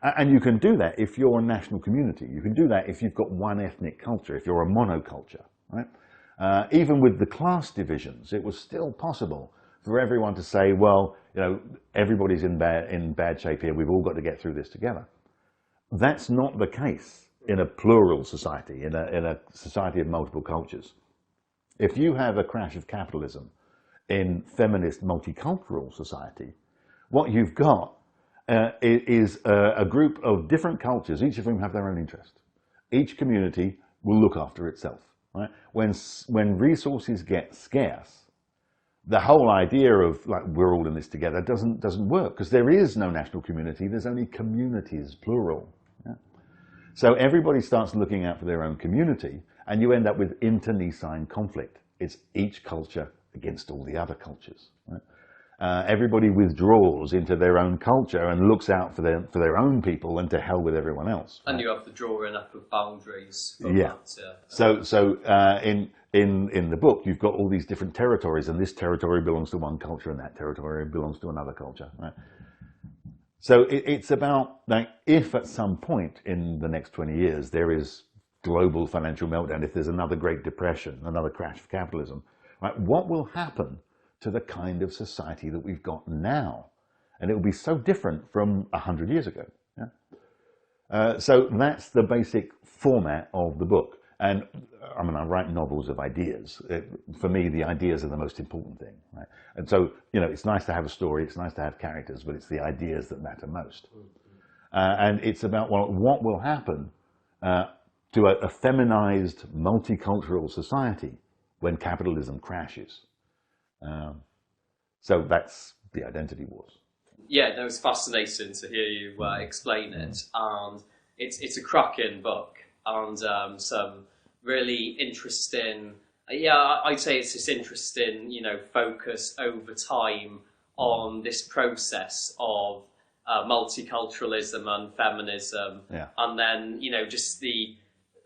And you can do that if you're a national community. You can do that if you've got one ethnic culture, if you're a monoculture, right? Even with the class divisions, it was still possible for everyone to say, well, everybody's in bad shape here. We've all got to get through this together. That's not the case in a plural society, in a society of multiple cultures. If you have a crash of capitalism in feminist multicultural society, what you've got is a group of different cultures, each of whom have their own interest. Each community will look after itself. Right? When resources get scarce, the whole idea of like we're all in this together doesn't work, because there is no national community. There's only communities, plural. Yeah? So everybody starts looking out for their own community, and you end up with internecine conflict. It's each culture against all the other cultures. Right? Everybody withdraws into their own culture and looks out for their own people, and to hell with everyone else. Right? And you have the drawing up of boundaries. Yeah. So in the book, you've got all these different territories, and this territory belongs to one culture, and that territory belongs to another culture. Right? So it's about, like, if at some point in the next 20 years there is global financial meltdown, if there's another Great Depression, another crash of capitalism, right, what will happen to the kind of society that we've got now? And it will be so different from 100 years ago. Yeah? So that's the basic format of the book. And I mean, I write novels of ideas. For me, the ideas are the most important thing. Right? And so, you know, it's nice to have a story, it's nice to have characters, but it's the ideas that matter most. And it's about, well, what will happen to a feminized, multicultural society when capitalism crashes. So that's the identity wars. Yeah, that was fascinating to hear you explain it. And it's a cracking book, and some really interesting, I'd say it's this interesting, you know, focus over time on this process of multiculturalism and feminism. Yeah. And then, you know, just the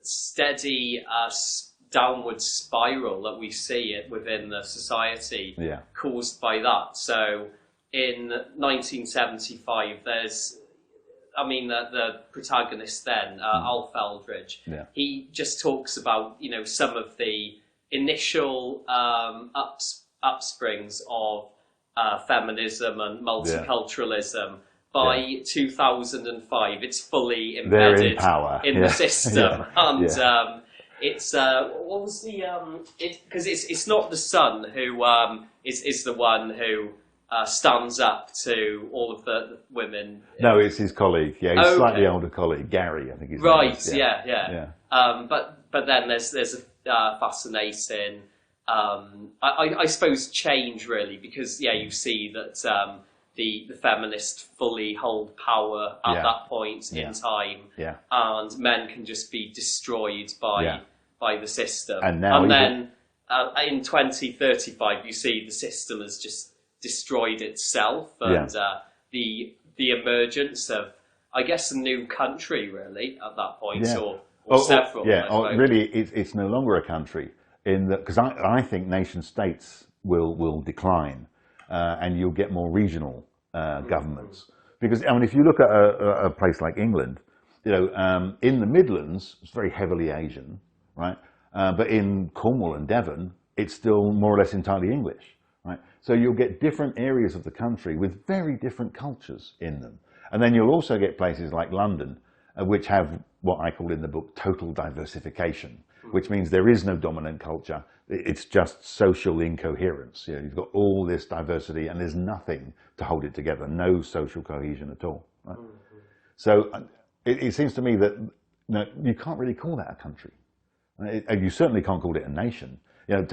steady downward spiral that we see it within the society caused by that. So in 1975, there's, I mean, the protagonist then, Alf Eldridge, he just talks about, you know, some of the initial upsprings of feminism and multiculturalisalism. By 2005, it's fully embedded in power. In the system. And it's, what was the, because it's not the son who is the one who stands up to all of the women. No, it's his colleague. Yeah, his slightly older colleague, Gary, I think he's right. Yeah. But then there's a fascinating, I suppose, change really, because you see that the feminists fully hold power at that point in time, and men can just be destroyed by the system. And then in 2035, you see the system has just destroyed itself, and the emergence of, I guess, a new country really at that point, or several. Really, it's no longer a country, in that, because I think nation states will decline, and you'll get more regional governments. Because I mean, if you look at a place like England, you know, in the Midlands, it's very heavily Asian, right? But in Cornwall and Devon, it's still more or less entirely English. Right? So you'll get different areas of the country with very different cultures in them. And then you'll also get places like London, which have what I call in the book total diversification, which means there is no dominant culture. It's just social incoherence. You know, you've got all this diversity and there's nothing to hold it together, no social cohesion at all. Right? So it seems to me that you can't really call that a country. And you certainly can't call it a nation. You know,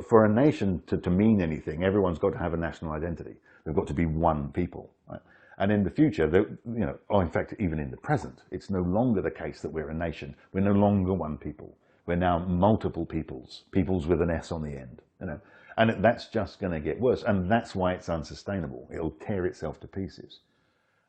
for a nation to mean anything, everyone's got to have a national identity. They've got to be one people. Right? And in the future, you know, or in fact, even in the present, it's no longer the case that we're a nation. We're no longer one people. We're now multiple peoples with an S on the end. You know, and that's just going to get worse. And that's why it's unsustainable. It'll tear itself to pieces.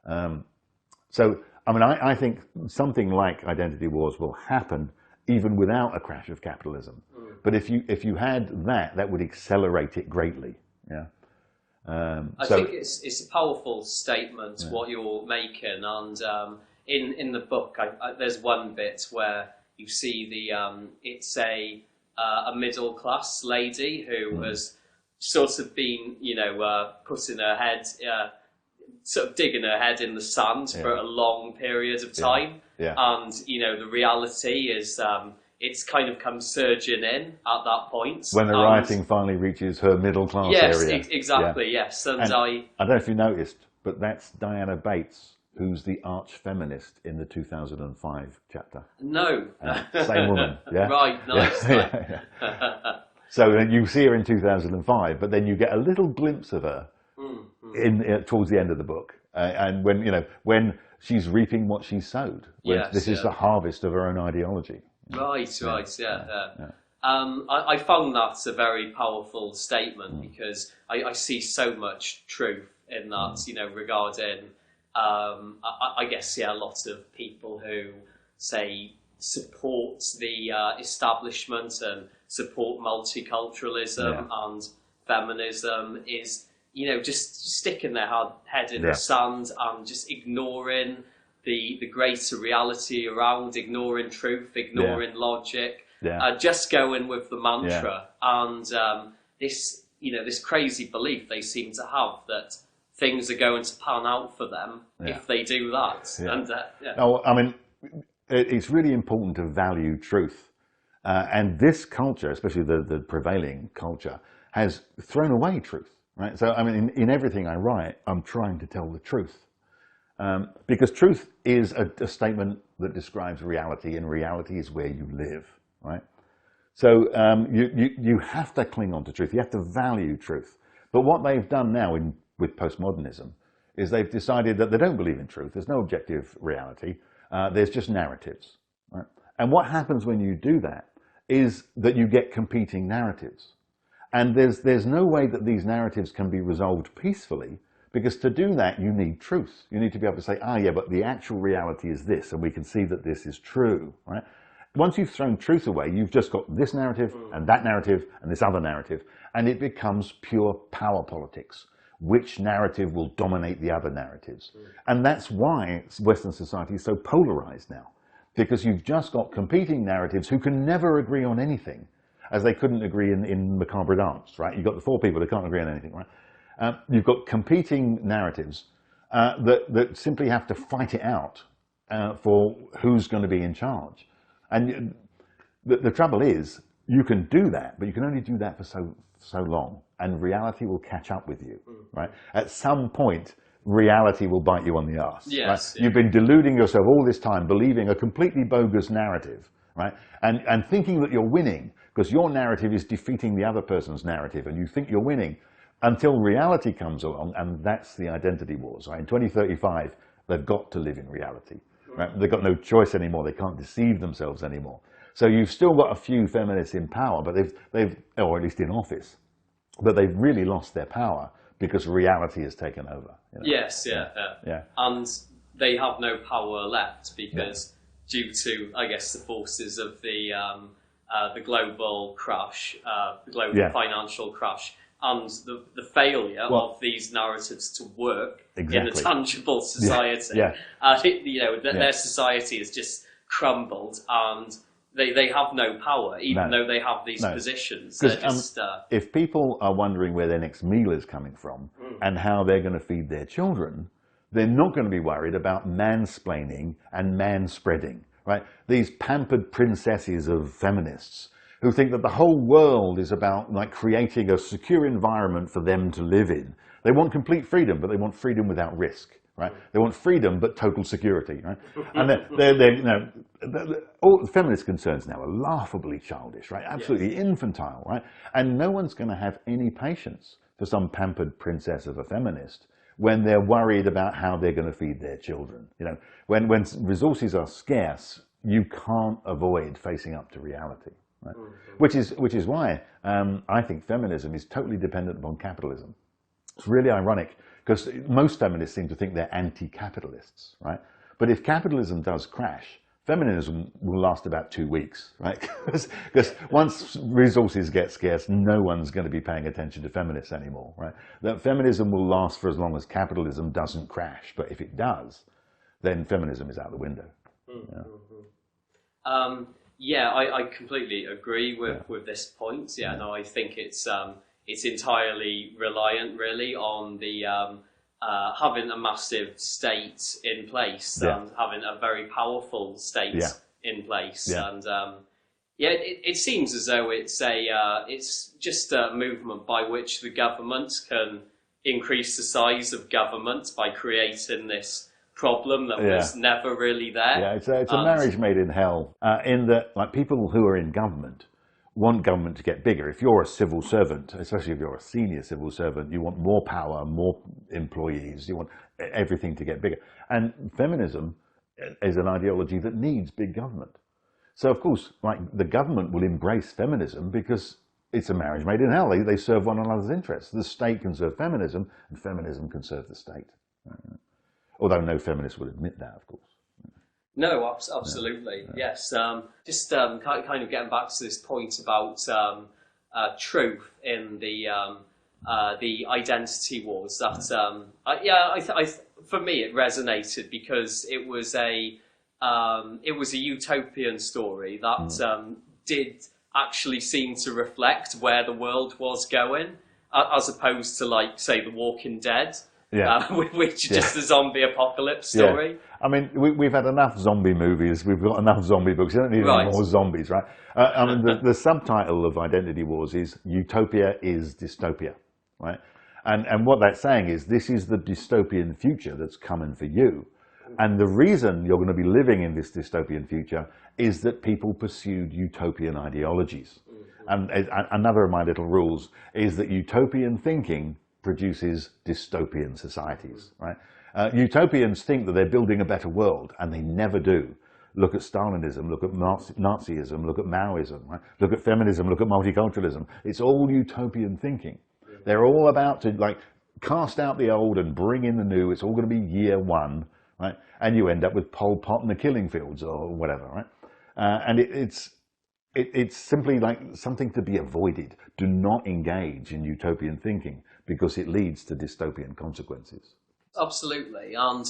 So, I mean, I think something like identity wars will happen even without a crash of capitalism. But if you had that would accelerate it greatly. Yeah. I think it's a powerful statement what you're making, and in the book, there's one bit where you see it's a middle class lady who has sort of been, you know, putting her head, sort of digging her head in the sand for a long period of time. And, you know, the reality is it's kind of come surging in at that point. When the writing finally reaches her middle class area. Yes, exactly, yes. And I don't know if you noticed, but that's Diana Bates, who's the arch feminist in the 2005 chapter. No. Same woman, yeah? Right, nice. So then you see her in 2005, but then you get a little glimpse of her towards the end of the book. And when she's reaping what she sowed. Yes, This is the harvest of her own ideology. Right, yeah. I found that a very powerful statement because I see so much truth in that, you know, regarding, I guess, a lot of people who say support the establishment and support multiculturalism and feminism is, you know, just sticking their head in the sand and just ignoring the greater reality around, ignoring truth, ignoring logic, just going with the mantra. And this, you know, this crazy belief they seem to have that things are going to pan out for them if they do that. And No, I mean, it's really important to value truth. And this culture, especially the prevailing culture, has thrown away truth. Right? So, I mean, in everything I write, I'm trying to tell the truth. Because truth is a statement that describes reality, and reality is where you live, right? So you have to cling on to truth. You have to value truth. But what they've done now with postmodernism is they've decided that they don't believe in truth. There's no objective reality. There's just narratives, right? And what happens when you do that is that you get competing narratives. And there's no way that these narratives can be resolved peacefully, because to do that, you need truth. You need to be able to say, but the actual reality is this, and we can see that this is true, right? Once you've thrown truth away, you've just got this narrative and that narrative and this other narrative, and it becomes pure power politics. Which narrative will dominate the other narratives? And that's why Western society is so polarized now, because you've just got competing narratives who can never agree on anything, as they couldn't agree in Macabre Dance, right? You've got the four people that can't agree on anything, right? You've got competing narratives that simply have to fight it out for who's going to be in charge. And the trouble is, you can do that, but you can only do that for so long, and reality will catch up with you, right? At some point, reality will bite you on the arse. Yes, right? You've been deluding yourself all this time, believing a completely bogus narrative, right? And thinking that you're winning, because your narrative is defeating the other person's narrative, and you think you're winning, until reality comes along, and that's the identity wars. Right? In 2035, they've got to live in reality. Right? They've got no choice anymore. They can't deceive themselves anymore. So you've still got a few feminists in power, but they've, or at least in office, but they've really lost their power because reality has taken over. You know? Yes, yeah. And they have no power left because due to, I guess, the forces of the global crash, the global financial crash, and the failure of these narratives to work in a tangible society. Their society has just crumbled, and they have no power, even though they have these positions. Just, if people are wondering where their next meal is coming from and how they're going to feed their children, they're not going to be worried about mansplaining and manspreading. Right? These pampered princesses of feminists who think that the whole world is about like creating a secure environment for them to live in. They want complete freedom, but they want freedom without risk, right? They want freedom, but total security, right? And all the feminist concerns now are laughably childish, right? Absolutely infantile, right? And no one's going to have any patience for some pampered princess of a feminist when they're worried about how they're going to feed their children. You know, when resources are scarce, you can't avoid facing up to reality. Right? Which is why I think feminism is totally dependent upon capitalism. It's really ironic because most feminists seem to think they're anti-capitalists, right? But if capitalism does crash, feminism will last about 2 weeks, right? Because once resources get scarce, no one's going to be paying attention to feminists anymore, right? That feminism will last for as long as capitalism doesn't crash. But if it does, then feminism is out the window. I completely agree with this point. No, I think it's entirely reliant, really, on the having a massive state in place and having a very powerful state in place. And it seems as though it's just a movement by which the government can increase the size of government by creating this problem that was never really there. Yeah, it's a marriage made in hell. In that, like, people who are in government want government to get bigger. If you're a civil servant, especially if you're a senior civil servant, you want more power, more employees. You want everything to get bigger. And feminism is an ideology that needs big government. So of course, like, the government will embrace feminism because it's a marriage made in hell. They serve one another's interests. The state can serve feminism, and feminism can serve the state. Although no feminist would admit that, of course. No, absolutely, yes. Just kind of getting back to this point about truth in the identity wars. That for me it resonated because it was a utopian story that did actually seem to reflect where the world was going, as opposed to, like, say, The Walking Dead. Which is just a zombie apocalypse story. Yeah. I mean, we've had enough zombie movies. We've got enough zombie books. You don't need any more zombies, right? I mean, the subtitle of Identity Wars is "Utopia is Dystopia," right? And what that's saying is this is the dystopian future that's coming for you. And the reason you're going to be living in this dystopian future is that people pursued utopian ideologies. And another of my little rules is that utopian thinking produces dystopian societies, right? Utopians think that they're building a better world, and they never do. Look at Stalinism, look at Nazism, look at Maoism, right? Look at feminism, look at multiculturalism. It's all utopian thinking. They're all about to, like, cast out the old and bring in the new. It's all going to be year one, right? And you end up with Pol Pot and the killing fields or whatever, right? And it's simply like something to be avoided. Do not engage in utopian thinking because it leads to dystopian consequences. Absolutely. And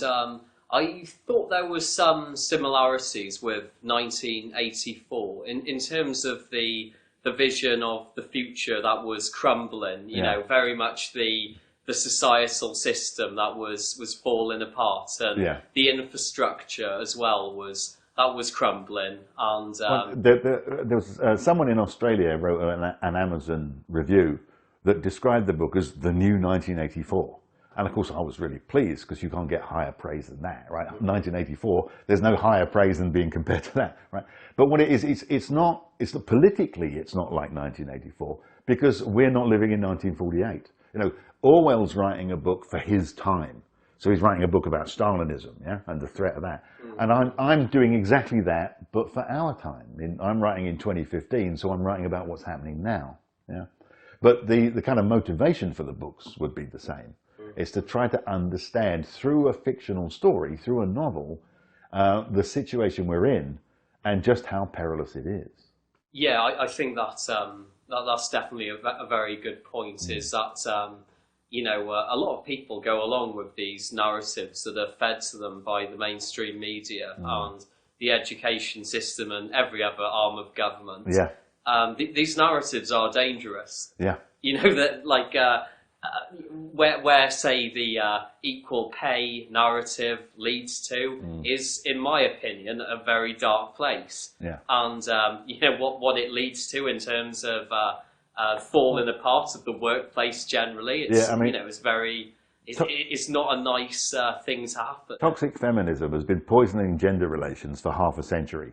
I thought there was some similarities with 1984 in terms of the vision of the future that was crumbling, you know, very much the societal system that was falling apart, and the infrastructure as well was crumbling. And there was someone in Australia wrote an Amazon review that described the book as the new 1984. And of course I was really pleased because you can't get higher praise than that, right? 1984, there's no higher praise than being compared to that, right? But what it is, politically it's not like 1984 because we're not living in 1948. You know, Orwell's writing a book for his time. So he's writing a book about Stalinism, and the threat of that. And I'm doing exactly that, but for our time. I'm writing in 2015, so I'm writing about what's happening now. But the kind of motivation for the books would be the same. It's to try to understand through a fictional story, through a novel, the situation we're in and just how perilous it is. Yeah, I think that's definitely a very good point. Is that you know, a lot of people go along with these narratives that are fed to them by the mainstream media and the education system and every other arm of government. These narratives are dangerous. You know, that, like, where say the equal pay narrative leads to is, in my opinion, a very dark place. And you know what it leads to in terms of falling apart of the workplace generally. It's, you know, it's not a nice thing to happen. Toxic feminism has been poisoning gender relations for half a century,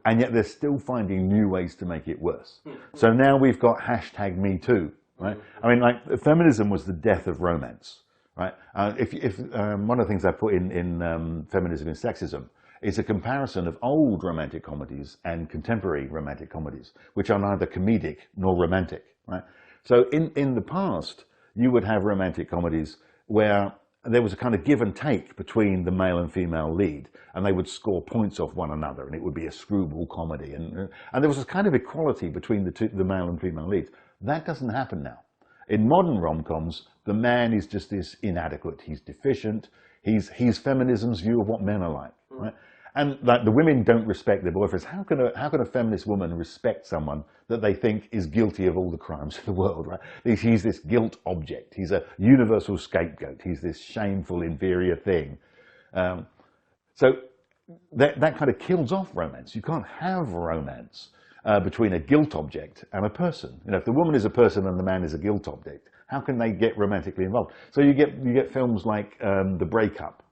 and yet they're still finding new ways to make it worse. So now we've got #MeToo. Right? I mean, like, feminism was the death of romance, right? If one of the things I put in Feminism and Sexism is a comparison of old romantic comedies and contemporary romantic comedies, which are neither comedic nor romantic, right? So in the past, you would have romantic comedies where there was a kind of give and take between the male and female lead, and they would score points off one another, and it would be a screwball comedy, and there was a kind of equality between the male and female leads. That doesn't happen now. In modern rom-coms, the man is just this inadequate. He's deficient. He's feminism's view of what men are like, right? And like, the women don't respect their boyfriends. How can a feminist woman respect someone that they think is guilty of all the crimes of the world, right? He's this guilt object. He's a universal scapegoat. He's this shameful, inferior thing. So that kind of kills off romance. You can't have romance between a guilt object and a person. You know, if the woman is a person and the man is a guilt object, how can they get romantically involved? So you get films like The Breakup,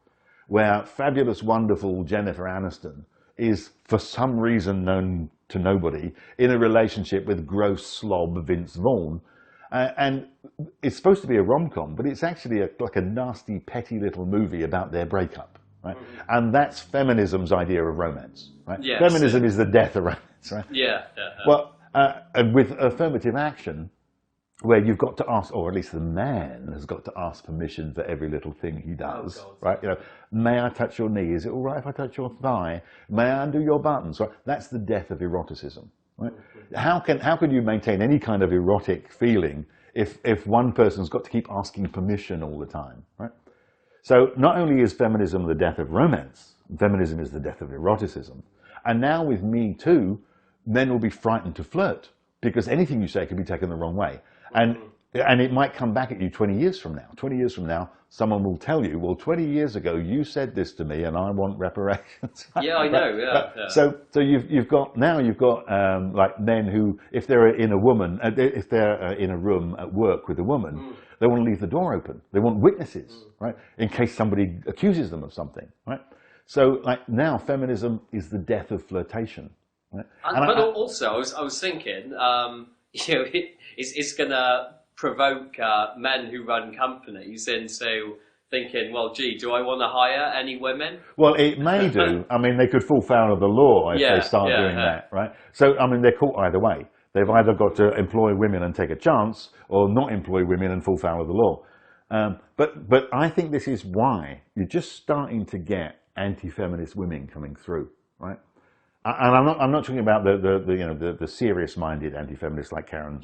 where fabulous, wonderful Jennifer Aniston is, for some reason known to nobody, in a relationship with gross slob Vince Vaughn, And it's supposed to be a rom-com, but it's actually like a nasty, petty little movie about their breakup, right? And that's feminism's idea of romance, right? Yes, Feminism is the death of romance, right? Well, and with affirmative action, where you've got to ask, or at least the man has got to ask permission for every little thing he does, right? You know, may I touch your knee? Is it all right if I touch your thigh? May I undo your buttons? Right? That's the death of eroticism, right? How can you maintain any kind of erotic feeling if one person's got to keep asking permission all the time, right? So not only is feminism the death of romance, feminism is the death of eroticism. And now with Me Too, men will be frightened to flirt because anything you say can be taken the wrong way. And it might come back at you 20 years from now. 20 years from now, someone will tell you, well, 20 years ago, you said this to me and I want reparations. Yeah, I know, yeah. So you've got like men who, if they're in a room at work with a woman, they want to leave the door open. They want witnesses, right? In case somebody accuses them of something, right? So like now feminism is the death of flirtation. Right? But also, I was thinking, you know, it's going to provoke men who run companies into thinking, well, gee, do I want to hire any women? Well, it may do. I mean, they could fall foul of the law if they start doing that, right? So, I mean, they're caught either way. They've either got to employ women and take a chance, or not employ women and fall foul of the law. But I think this is why you're just starting to get anti-feminist women coming through, right? And I'm not talking about the serious-minded anti-feminists like Karen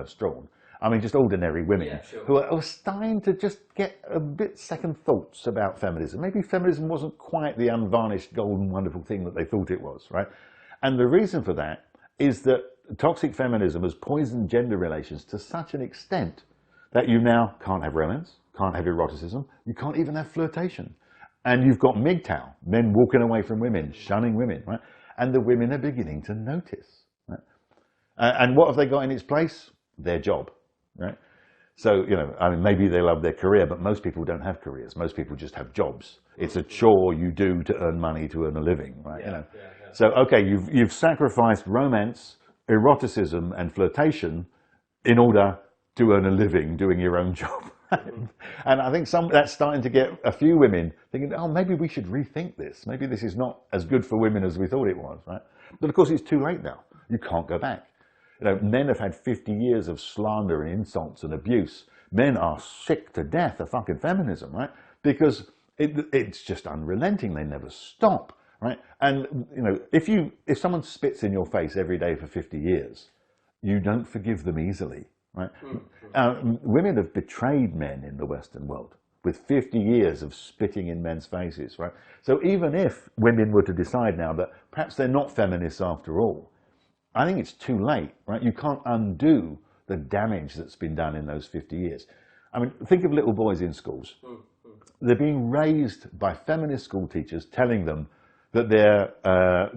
Strawn. I mean, just ordinary women who are starting to just get a bit second thoughts about feminism. Maybe feminism wasn't quite the unvarnished, golden, wonderful thing that they thought it was, right? And the reason for that is that toxic feminism has poisoned gender relations to such an extent that you now can't have romance, can't have eroticism, you can't even have flirtation. And you've got MGTOW, men walking away from women, shunning women, right? And the women are beginning to notice. Right? And what have they got in its place? Their job, right? So, you know, I mean, maybe they love their career, but most people don't have careers. Most people just have jobs. It's a chore you do to earn money, to earn a living, right? You know? So, okay, you've sacrificed romance, eroticism, and flirtation in order to earn a living doing your own job. And I think that's starting to get a few women thinking, oh, maybe we should rethink this. Maybe this is not as good for women as we thought it was, right? But of course, it's too late now. You can't go back. You know, men have had 50 years of slander and insults and abuse. Men are sick to death of fucking feminism, right? Because it's just unrelenting. They never stop, right? And, you know, if someone spits in your face every day for 50 years, you don't forgive them easily. Right? Women have betrayed men in the Western world with 50 years of spitting in men's faces, right? So even if women were to decide now that perhaps they're not feminists after all, I think it's too late, right? You can't undo the damage that's been done in those 50 years. I mean, think of little boys in schools. They're being raised by feminist school teachers telling them that they're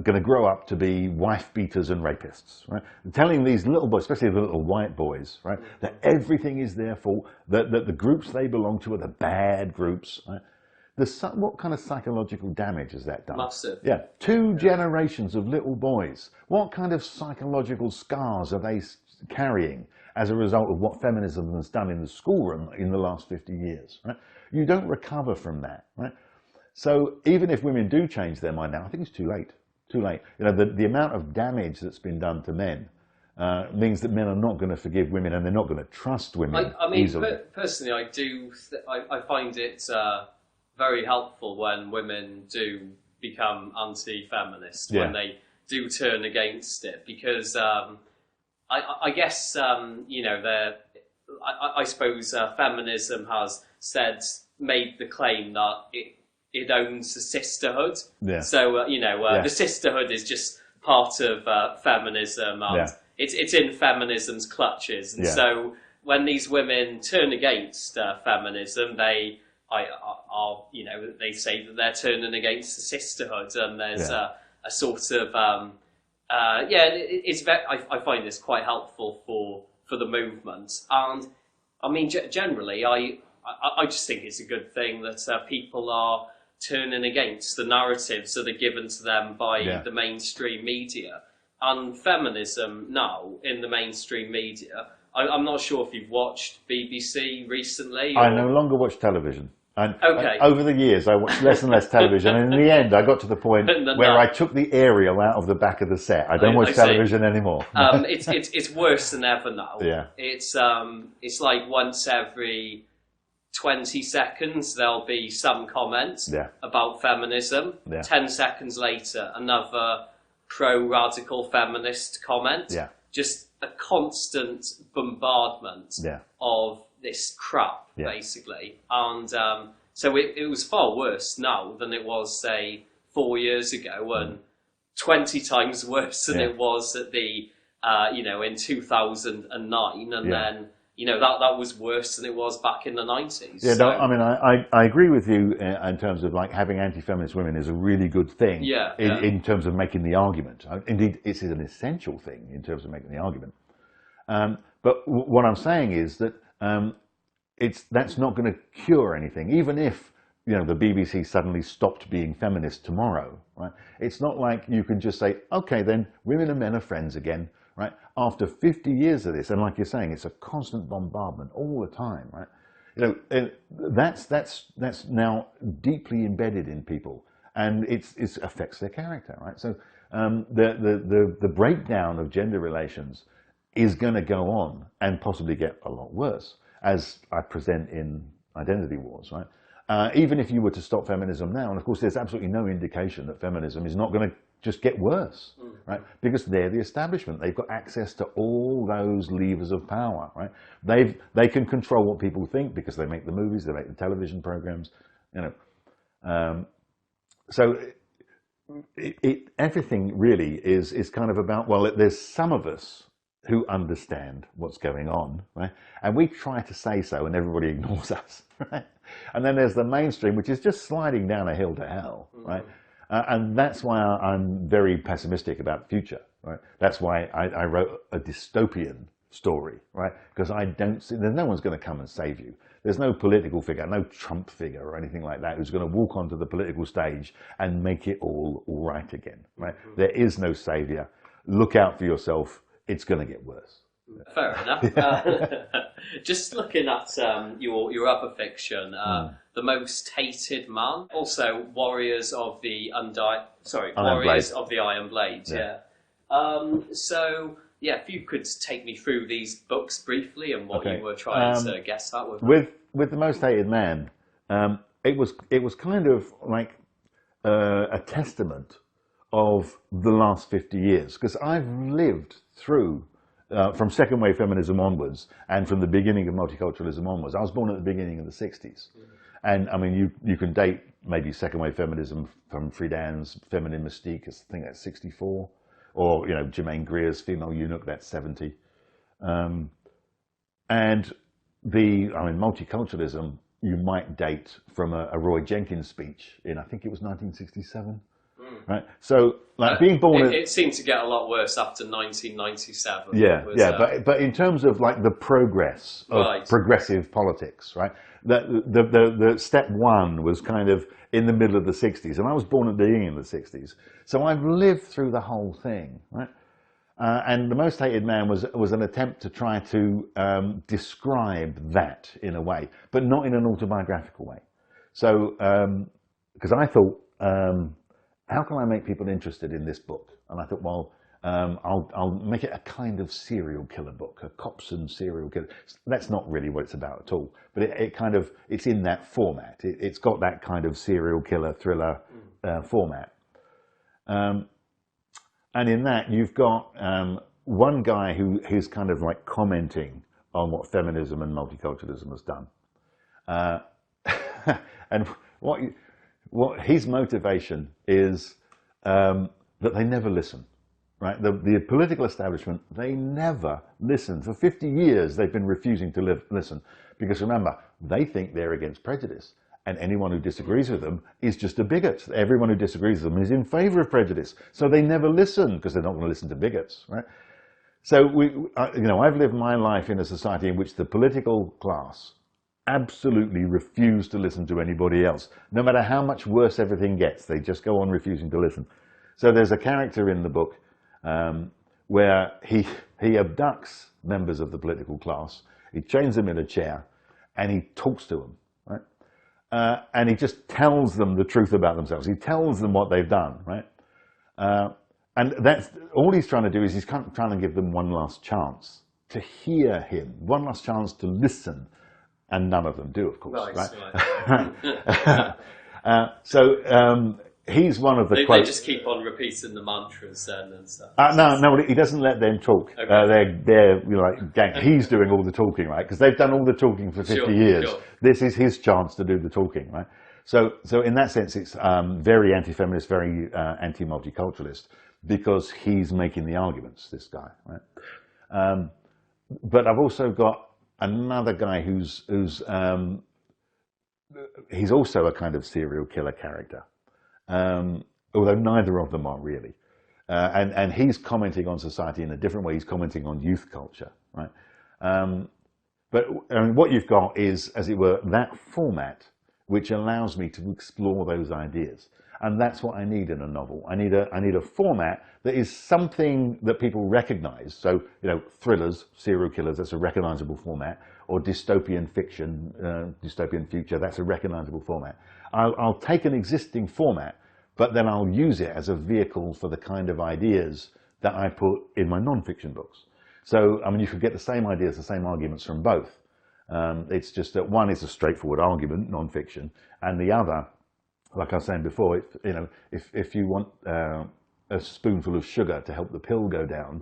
going to grow up to be wife beaters and rapists, right? And telling these little boys, especially the little white boys, right, that everything is their fault, that the groups they belong to are the bad groups, right? What kind of psychological damage has that done? Massive. Yeah, two generations of little boys. What kind of psychological scars are they carrying as a result of what feminism has done in the schoolroom in the last 50 years, right? You don't recover from that, right? So even if women do change their mind now, I think it's too late. Too late. You know, the amount of damage that's been done to men means that men are not going to forgive women, and they're not going to trust women I mean, easily. Personally, I find it very helpful when women do become anti-feminist, when they do turn against it, because I guess you know, I suppose feminism has made the claim that it owns the sisterhood. Yeah. So, you know, the sisterhood is just part of feminism, and it's in feminism's clutches. And so when these women turn against feminism, they say that they're turning against the sisterhood, and there's a sort of, I find this quite helpful for the movement. And I mean, generally, I just think it's a good thing that people are turning against the narratives that are given to them by the mainstream media. And feminism now in the mainstream media, I'm not sure if you've watched BBC recently. I no longer watch television. And Okay. over the years, I watched less and less television, and in the end, I got to the point where I took the aerial out of the back of the set. I don't watch television anymore. It's worse than ever now. Yeah. It's like once every 20 seconds there'll be some comment about feminism. 10 seconds later, another pro-radical feminist comment. Just a constant bombardment of this crap, basically. And so it was far worse now than it was, say, 4 years ago, and 20 times worse than it was at the, in 2009. And then, that was worse than it was back in the 90s. Yeah, no, I mean, I agree with you in terms of like having anti-feminist women is a really good thing in terms of making the argument. Indeed, it's an essential thing in terms of making the argument. But what I'm saying is that that's not going to cure anything, even if the BBC suddenly stopped being feminist tomorrow, right? It's not like you can just say, okay, then women and men are friends again, right? After 50 years of this, and like you're saying, it's a constant bombardment all the time, right? That's now deeply embedded in people, and it affects their character, right? So the breakdown of gender relations is going to go on and possibly get a lot worse, as I present in Identity Wars, right? Even if you were to stop feminism now, and of course there's absolutely no indication that feminism is not going to just get worse, right? Because they're the establishment. They've got access to all those levers of power, right? They can control what people think because they make the movies, they make the television programs, so everything really is kind of about, well, there's some of us who understand what's going on, right? And we try to say so, and everybody ignores us, right? And then there's the mainstream, which is just sliding down a hill to hell, right? And that's why I'm very pessimistic about the future, right? That's why I wrote a dystopian story, right? Because I don't see, there's no one's going to come and save you. There's no political figure, no Trump figure or anything like that who's going to walk onto the political stage and make it all right again, right? There is no savior. Look out for yourself. It's going to get worse. Fair enough. Just looking at your other fiction, The Most Hated Man, also Warriors of the Iron Blade. So if you could take me through these books briefly and what you were trying to guess at with The Most Hated Man, it was kind of like a testament of the last 50 years, because I've lived through from second wave feminism onwards, and from the beginning of multiculturalism onwards. I was born at the beginning of the 60s. And I mean, you can date maybe second wave feminism from Friedan's Feminine Mystique, I think that's 64, or Germaine Greer's Female Eunuch, that's 70. And multiculturalism you might date from a Roy Jenkins speech in, I think it was 1967. Right, so like being born, it seemed to get a lot worse after 1997. But in terms of like the progress of progressive politics, right? The step one was kind of in the middle of the 60s, and I was born at the beginning of the 60s, so I've lived through the whole thing, right? And The Most Hated Man was an attempt to try to describe that in a way, but not in an autobiographical way. So because I thought, how can I make people interested in this book? And I thought, well, I'll make it a kind of serial killer book, a cops and serial killer. That's not really what it's about at all, but it's in that format. It's got that kind of serial killer thriller format. And in that, you've got one guy who's kind of like commenting on what feminism and multiculturalism has done. And what his motivation is that they never listen, right? The political establishment, they never listen. For 50 years, they've been refusing to listen, because remember, they think they're against prejudice, and anyone who disagrees with them is just a bigot. Everyone who disagrees with them is in favor of prejudice, so they never listen because they're not going to listen to bigots, right? So I've lived my life in a society in which the political class absolutely refuse to listen to anybody else. No matter how much worse everything gets, they just go on refusing to listen. So there's a character in the book where he abducts members of the political class. He chains them in a chair and he talks to them, right? And he just tells them the truth about themselves. He tells them what they've done, right? And that's all he's trying to do, is he's kind of trying to give them one last chance to hear him, one last chance to listen. And none of them do, of course, right? He's one of the they just keep on repeating the mantras then and stuff. No, he doesn't let them talk. Okay. They're like, he's doing all the talking, right? Because they've done all the talking for 50 years. Sure. This is his chance to do the talking, right? So in that sense, it's very anti-feminist, very anti-multiculturalist, because he's making the arguments, this guy, right? But I've also got another guy who's he's also a kind of serial killer character. Although neither of them are really. And he's commenting on society in a different way. He's commenting on youth culture, right? But what you've got is, as it were, that format which allows me to explore those ideas. And that's what I need in a novel. I need a format that is something that people recognize. So, thrillers, serial killers, that's a recognizable format. Or dystopian fiction, dystopian future, that's a recognizable format. I'll take an existing format, but then I'll use it as a vehicle for the kind of ideas that I put in my non-fiction books. So, I mean, you could get the same ideas, the same arguments from both. It's just that one is a straightforward argument, non-fiction, and the other, like I was saying before, if you want a spoonful of sugar to help the pill go down,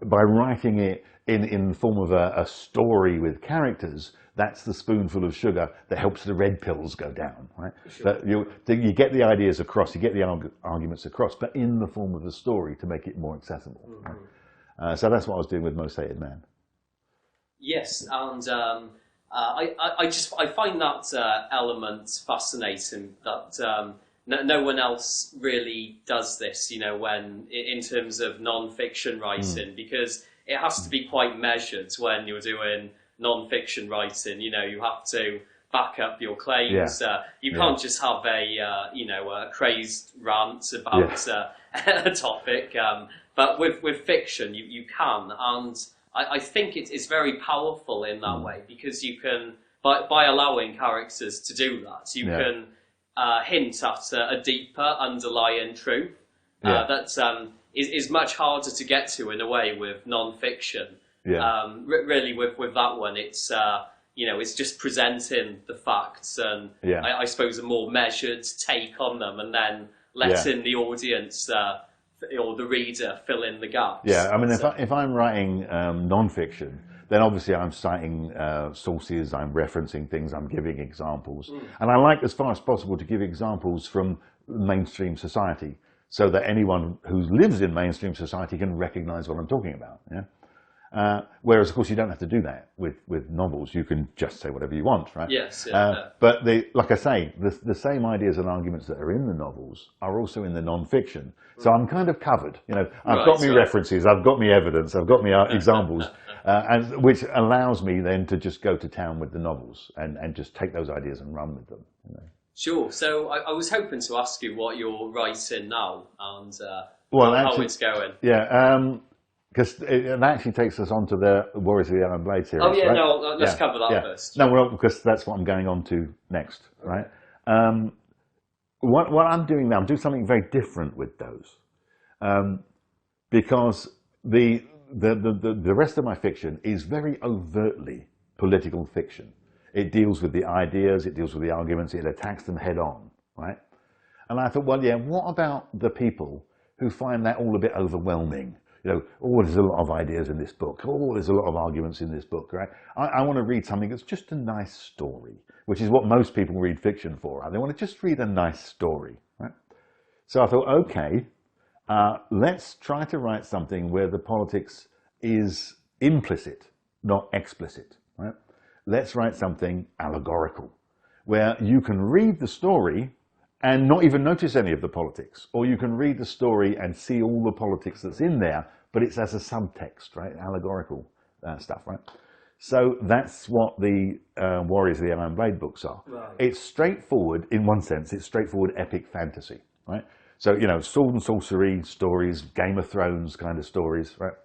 by writing it in the form of a story with characters, that's the spoonful of sugar that helps the red pills go down, right? Sure. You get the ideas across, you get the arguments across, but in the form of a story to make it more accessible. Right? So that's what I was doing with Most Hated Man. Yes, and I find that element fascinating, that no one else really does this, when in terms of non-fiction writing, because it has to be quite measured when you're doing non-fiction writing. You have to back up your claims. Yeah. You can't just have a crazed rant about a topic. But with fiction, you can, and I think it's very powerful in that way, because you can, by allowing characters to do that, you can hint at a deeper underlying truth that is much harder to get to in a way with non-fiction. Really, with that one, it's it's just presenting the facts and I suppose a more measured take on them, and then letting the audience or the reader fill in the gaps. Yeah, I mean, if I'm writing non-fiction, then obviously I'm citing sources, I'm referencing things, I'm giving examples. And I like, as far as possible, to give examples from mainstream society, so that anyone who lives in mainstream society can recognize what I'm talking about. Whereas, of course, you don't have to do that with novels. You can just say whatever you want, right? Yes. But like I say, the same ideas and arguments that are in the novels are also in the non-fiction. So I'm kind of covered. I've got me references, I've got me evidence, I've got me examples, and which allows me then to just go to town with the novels and just take those ideas and run with them. Sure. So I was hoping to ask you what you're writing now and how it's going. Yeah. Because it actually takes us on to the Warriors of the Iron Blade series. Oh yeah, right? no, let's cover that first. No, well, because that's what I'm going on to next, right? What I'm doing now, I'm doing something very different with those, because the rest of my fiction is very overtly political fiction. It deals with the ideas, it deals with the arguments, it attacks them head on, right? And I thought, well, what about the people who find that all a bit overwhelming? There's a lot of ideas in this book. There's a lot of arguments in this book, right? I want to read something that's just a nice story, which is what most people read fiction for. They want to just read a nice story, right? So I thought, okay, let's try to write something where the politics is implicit, not explicit, right? Let's write something allegorical, where you can read the story and not even notice any of the politics, or you can read the story and see all the politics that's in there, but it's as a subtext, right? Allegorical stuff, right? So that's what the Warriors of the Iron Blade books are. Right. It's straightforward, in one sense, it's straightforward epic fantasy, right? So, sword and sorcery stories, Game of Thrones kind of stories, right?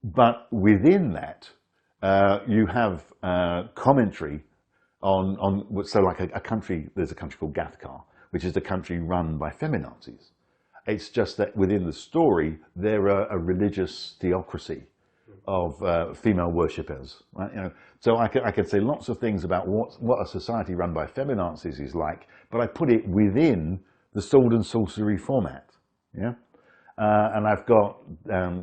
But within that, you have commentary on so like a country, there's a country called Gathkar, which is a country run by feminazis. It's just that within the story, they're a religious theocracy of female worshippers, right? You know, so I could say lots of things about what a society run by feminazis is like, but I put it within the sword and sorcery format, yeah. And I've got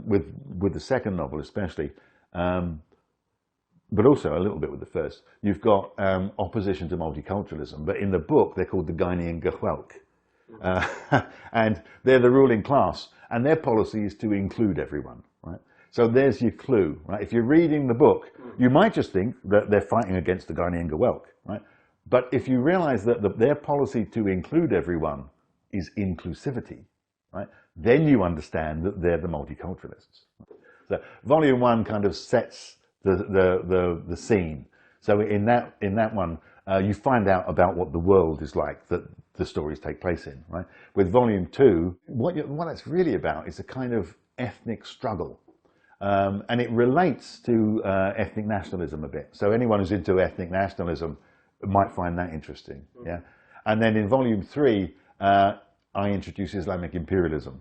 with the second novel especially, but also a little bit with the first. You've got opposition to multiculturalism, but in the book they're called the Guinean Gewelk. And they're the ruling class, and their policy is to include everyone, right? So there's your clue, right? If you're reading the book, you might just think that they're fighting against the Guinean Gewelk, right? But if you realize that their policy to include everyone is inclusivity, right? Then you understand that they're the multiculturalists. So volume 1 kind of sets the scene. So in that one, you find out about what the world is like that the stories take place in, right? With volume 2, what it's really about is a kind of ethnic struggle. And it relates to ethnic nationalism a bit. So anyone who's into ethnic nationalism might find that interesting, yeah? And then in volume 3, I introduce Islamic imperialism,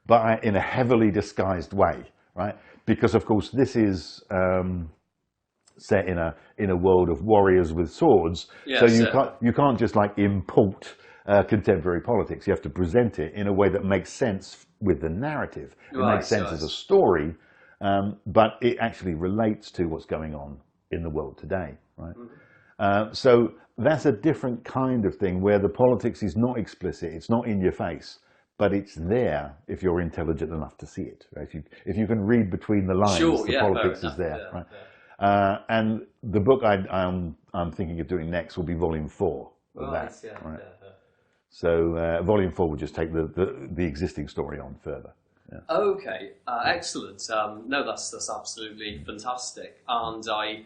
but in a heavily disguised way, right? Because of course this is set in a world of warriors with swords, yes, so you can't just like import contemporary politics. You have to present it in a way that makes sense with the narrative. It makes sense as a story, but it actually relates to what's going on in the world today, right? So that's a different kind of thing where the politics is not explicit, it's not in your face, but it's there if you're intelligent enough to see it. Right? If you can read between the lines, the politics is there. Yeah, right? Yeah. And the book I'm thinking of doing next will be volume 4 of that. Yeah, right? Yeah. So volume 4 will just take the existing story on further. Yeah. Okay, excellent. No, that's absolutely fantastic, and I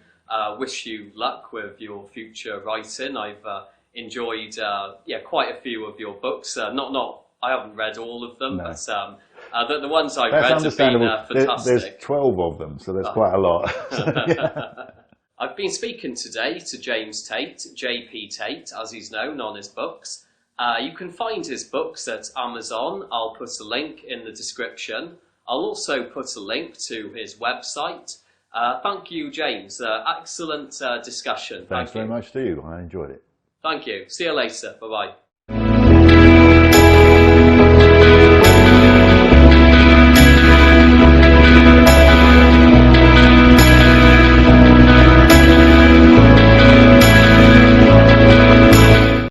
wish you luck with your future writing. I've enjoyed quite a few of your books. I haven't read all of them, no. But the ones I've read have been fantastic. There's 12 of them, so there's quite a lot. Yeah. I've been speaking today to James Tate, J.P. Tate, as he's known on his books. You can find his books at Amazon. I'll put a link in the description. I'll also put a link to his website. Thank you, James. Excellent discussion. Thanks very much to you. I enjoyed it. Thank you. See you later. Bye-bye.